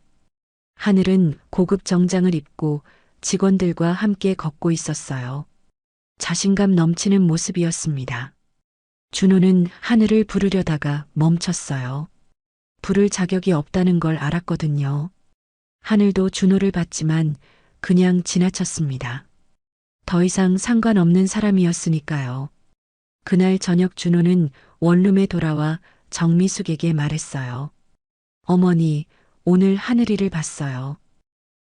하늘은 고급 정장을 입고 직원들과 함께 걷고 있었어요. 자신감 넘치는 모습이었습니다. 준호는 하늘을 부르려다가 멈췄어요. 부를 자격이 없다는 걸 알았거든요. 하늘도 준호를 봤지만 그냥 지나쳤습니다. 더 이상 상관없는 사람이었으니까요. 그날 저녁 준호는 원룸에 돌아와 정미숙에게 말했어요. 어머니, 오늘 하늘이를 봤어요.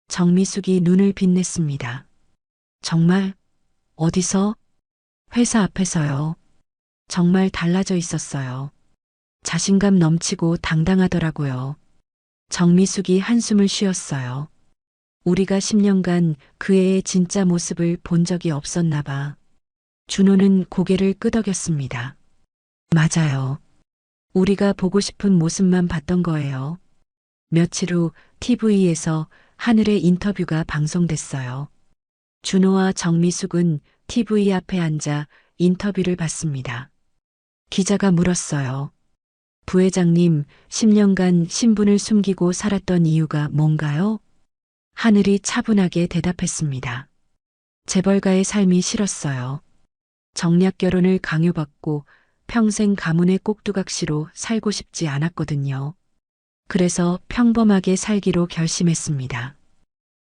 정미숙이 눈을 빛냈습니다. 정말? 어디서? 회사 앞에서요. 정말 달라져 있었어요. 자신감 넘치고 당당하더라고요. 정미숙이 한숨을 쉬었어요. 우리가 10년간 그 애의 진짜 모습을 본 적이 없었나 봐. 준호는 고개를 끄덕였습니다. 맞아요. 우리가 보고 싶은 모습만 봤던 거예요. 며칠 후 TV에서 하늘의 인터뷰가 방송됐어요. 준호와 정미숙은 TV 앞에 앉아 인터뷰를 받습니다. 기자가 물었어요. 부회장님, 10년간 신분을 숨기고 살았던 이유가 뭔가요? 하늘이 차분하게 대답했습니다. 재벌가의 삶이 싫었어요. 정략 결혼을 강요받고 평생 가문의 꼭두각시로 살고 싶지 않았거든요. 그래서 평범하게 살기로 결심했습니다.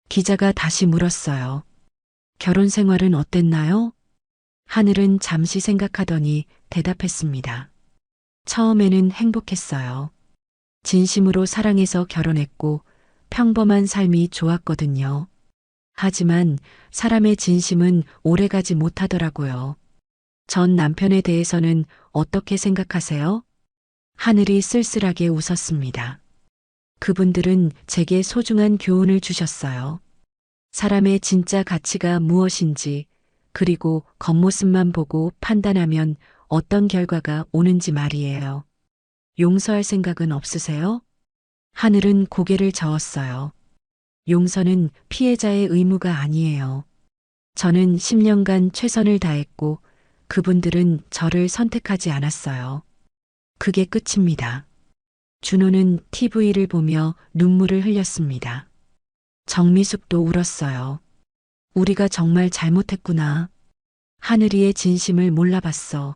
기자가 다시 물었어요. 결혼 생활은 어땠나요? 하늘은 잠시 생각하더니 대답했습니다. 처음에는 행복했어요. 진심으로 사랑해서 결혼했고 평범한 삶이 좋았거든요. 하지만 사람의 진심은 오래가지 못하더라고요. 전 남편에 대해서는 어떻게 생각하세요? 하늘이 쓸쓸하게 웃었습니다. 그분들은 제게 소중한 교훈을 주셨어요. 사람의 진짜 가치가 무엇인지, 그리고 겉모습만 보고 판단하면 어떤 결과가 오는지 말이에요. 용서할 생각은 없으세요? 하늘은 고개를 저었어요. 용서는 피해자의 의무가 아니에요. 저는 10년간 최선을 다했고 그분들은 저를 선택하지 않았어요. 그게 끝입니다. 준호는 TV를 보며 눈물을 흘렸습니다. 정미숙도 울었어요. 우리가 정말 잘못했구나. 하늘이의 진심을 몰라봤어.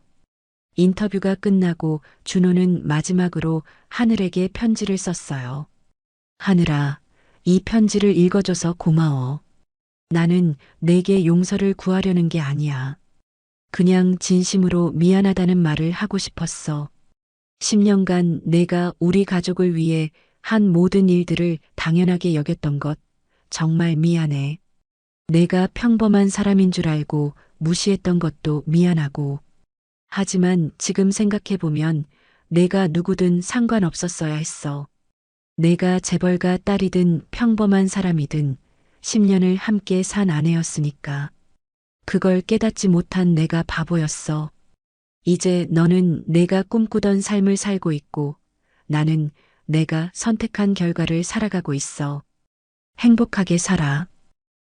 인터뷰가 끝나고 준호는 마지막으로 하늘에게 편지를 썼어요. 하늘아, 이 편지를 읽어줘서 고마워. 나는 내게 용서를 구하려는 게 아니야. 그냥 진심으로 미안하다는 말을 하고 싶었어. 10년간 내가 우리 가족을 위해 한 모든 일들을 당연하게 여겼던 것 정말 미안해. 내가 평범한 사람인 줄 알고 무시했던 것도 미안하고. 하지만 지금 생각해보면 내가 누구든 상관없었어야 했어. 내가 재벌가 딸이든 평범한 사람이든 10년을 함께 산 아내였으니까. 그걸 깨닫지 못한 내가 바보였어. 이제 너는 내가 꿈꾸던 삶을 살고 있고 나는 내가 선택한 결과를 살아가고 있어. 행복하게 살아.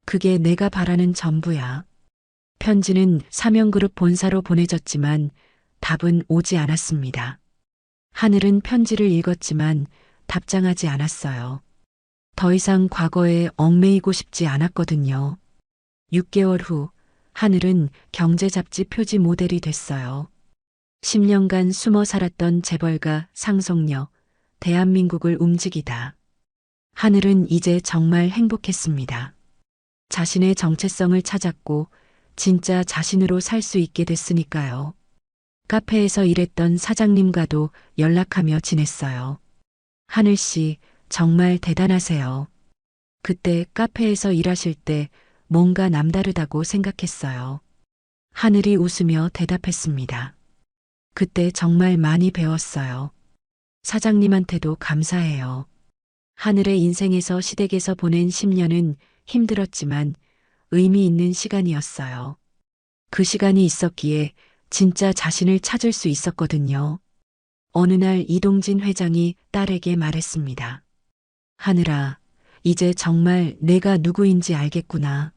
그게 내가 바라는 전부야. 편지는 사명그룹 본사로 보내졌지만 답은 오지 않았습니다. 하늘은 편지를 읽었지만 답장하지 않았어요. 더 이상 과거에 얽매이고 싶지 않았거든요. 6개월 후 하늘은 경제 잡지 표지 모델이 됐어요. 10년간 숨어 살았던 재벌가 상속녀, 대한민국을 움직이다. 하늘은 이제 정말 행복했습니다. 자신의 정체성을 찾았고 진짜 자신으로 살 수 있게 됐으니까요. 카페에서 일했던 사장님과도 연락하며 지냈어요. 하늘 씨, 정말 대단하세요. 그때 카페에서 일하실 때 뭔가 남다르다고 생각했어요. 하늘이 웃으며 대답했습니다. 그때 정말 많이 배웠어요. 사장님한테도 감사해요. 하늘의 인생에서 시댁에서 보낸 10년은 힘들었지만 의미 있는 시간이었어요. 그 시간이 있었기에 진짜 자신을 찾을 수 있었거든요. 어느 날 이동진 회장이 딸에게 말했습니다. 하늘아, 이제 정말 내가 누구인지 알겠구나.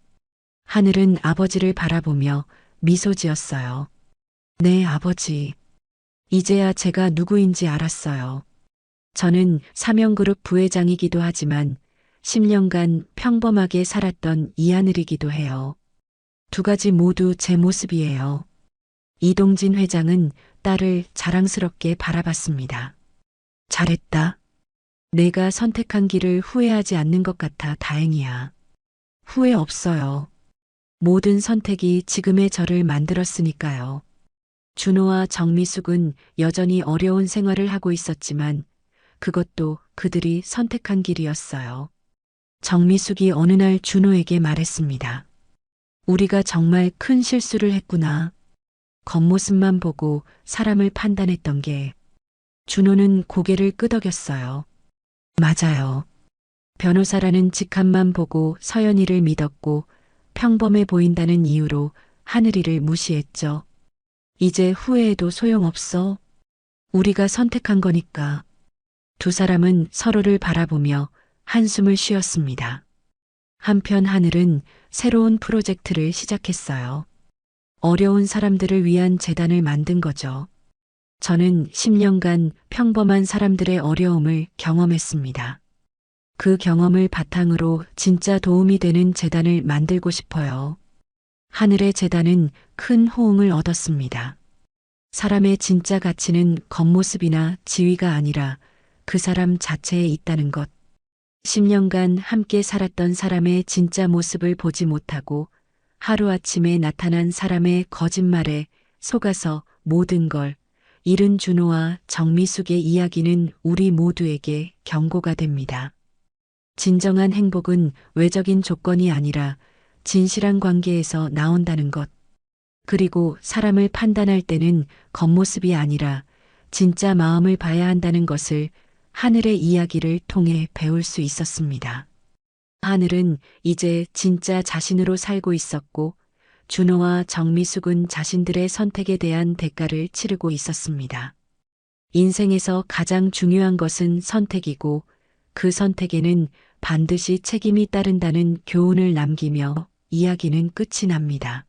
하늘은 아버지를 바라보며 미소 지었어요. 네, 아버지. 이제야 제가 누구인지 알았어요. 저는 사명그룹 부회장이기도 하지만 10년간 평범하게 살았던 이하늘이기도 해요. 두 가지 모두 제 모습이에요. 이동진 회장은 딸을 자랑스럽게 바라봤습니다. 잘했다. 내가 선택한 길을 후회하지 않는 것 같아 다행이야. 후회 없어요. 모든 선택이 지금의 저를 만들었으니까요. 준호와 정미숙은 여전히 어려운 생활을 하고 있었지만 그것도 그들이 선택한 길이었어요. 정미숙이 어느 날 준호에게 말했습니다. 우리가 정말 큰 실수를 했구나. 겉모습만 보고 사람을 판단했던 게. 준호는 고개를 끄덕였어요. 맞아요. 변호사라는 직함만 보고 서연이를 믿었고 평범해 보인다는 이유로 하늘이를 무시했죠. 이제 후회해도 소용없어. 우리가 선택한 거니까. 두 사람은 서로를 바라보며 한숨을 쉬었습니다. 한편 하늘은 새로운 프로젝트를 시작했어요. 어려운 사람들을 위한 재단을 만든 거죠. 저는 10년간 평범한 사람들의 어려움을 경험했습니다. 그 경험을 바탕으로 진짜 도움이 되는 재단을 만들고 싶어요. 하늘의 재단은 큰 호응을 얻었습니다. 사람의 진짜 가치는 겉모습이나 지위가 아니라 그 사람 자체에 있다는 것. 10년간 함께 살았던 사람의 진짜 모습을 보지 못하고 하루아침에 나타난 사람의 거짓말에 속아서 모든 걸 잃은 준호와 정미숙의 이야기는 우리 모두에게 경고가 됩니다. 진정한 행복은 외적인 조건이 아니라 진실한 관계에서 나온다는 것. 그리고 사람을 판단할 때는 겉모습이 아니라 진짜 마음을 봐야 한다는 것을 하늘의 이야기를 통해 배울 수 있었습니다. 하늘은 이제 진짜 자신으로 살고 있었고 준호와 정미숙은 자신들의 선택에 대한 대가를 치르고 있었습니다. 인생에서 가장 중요한 것은 선택이고 그 선택에는 반드시 책임이 따른다는 교훈을 남기며 이야기는 끝이 납니다.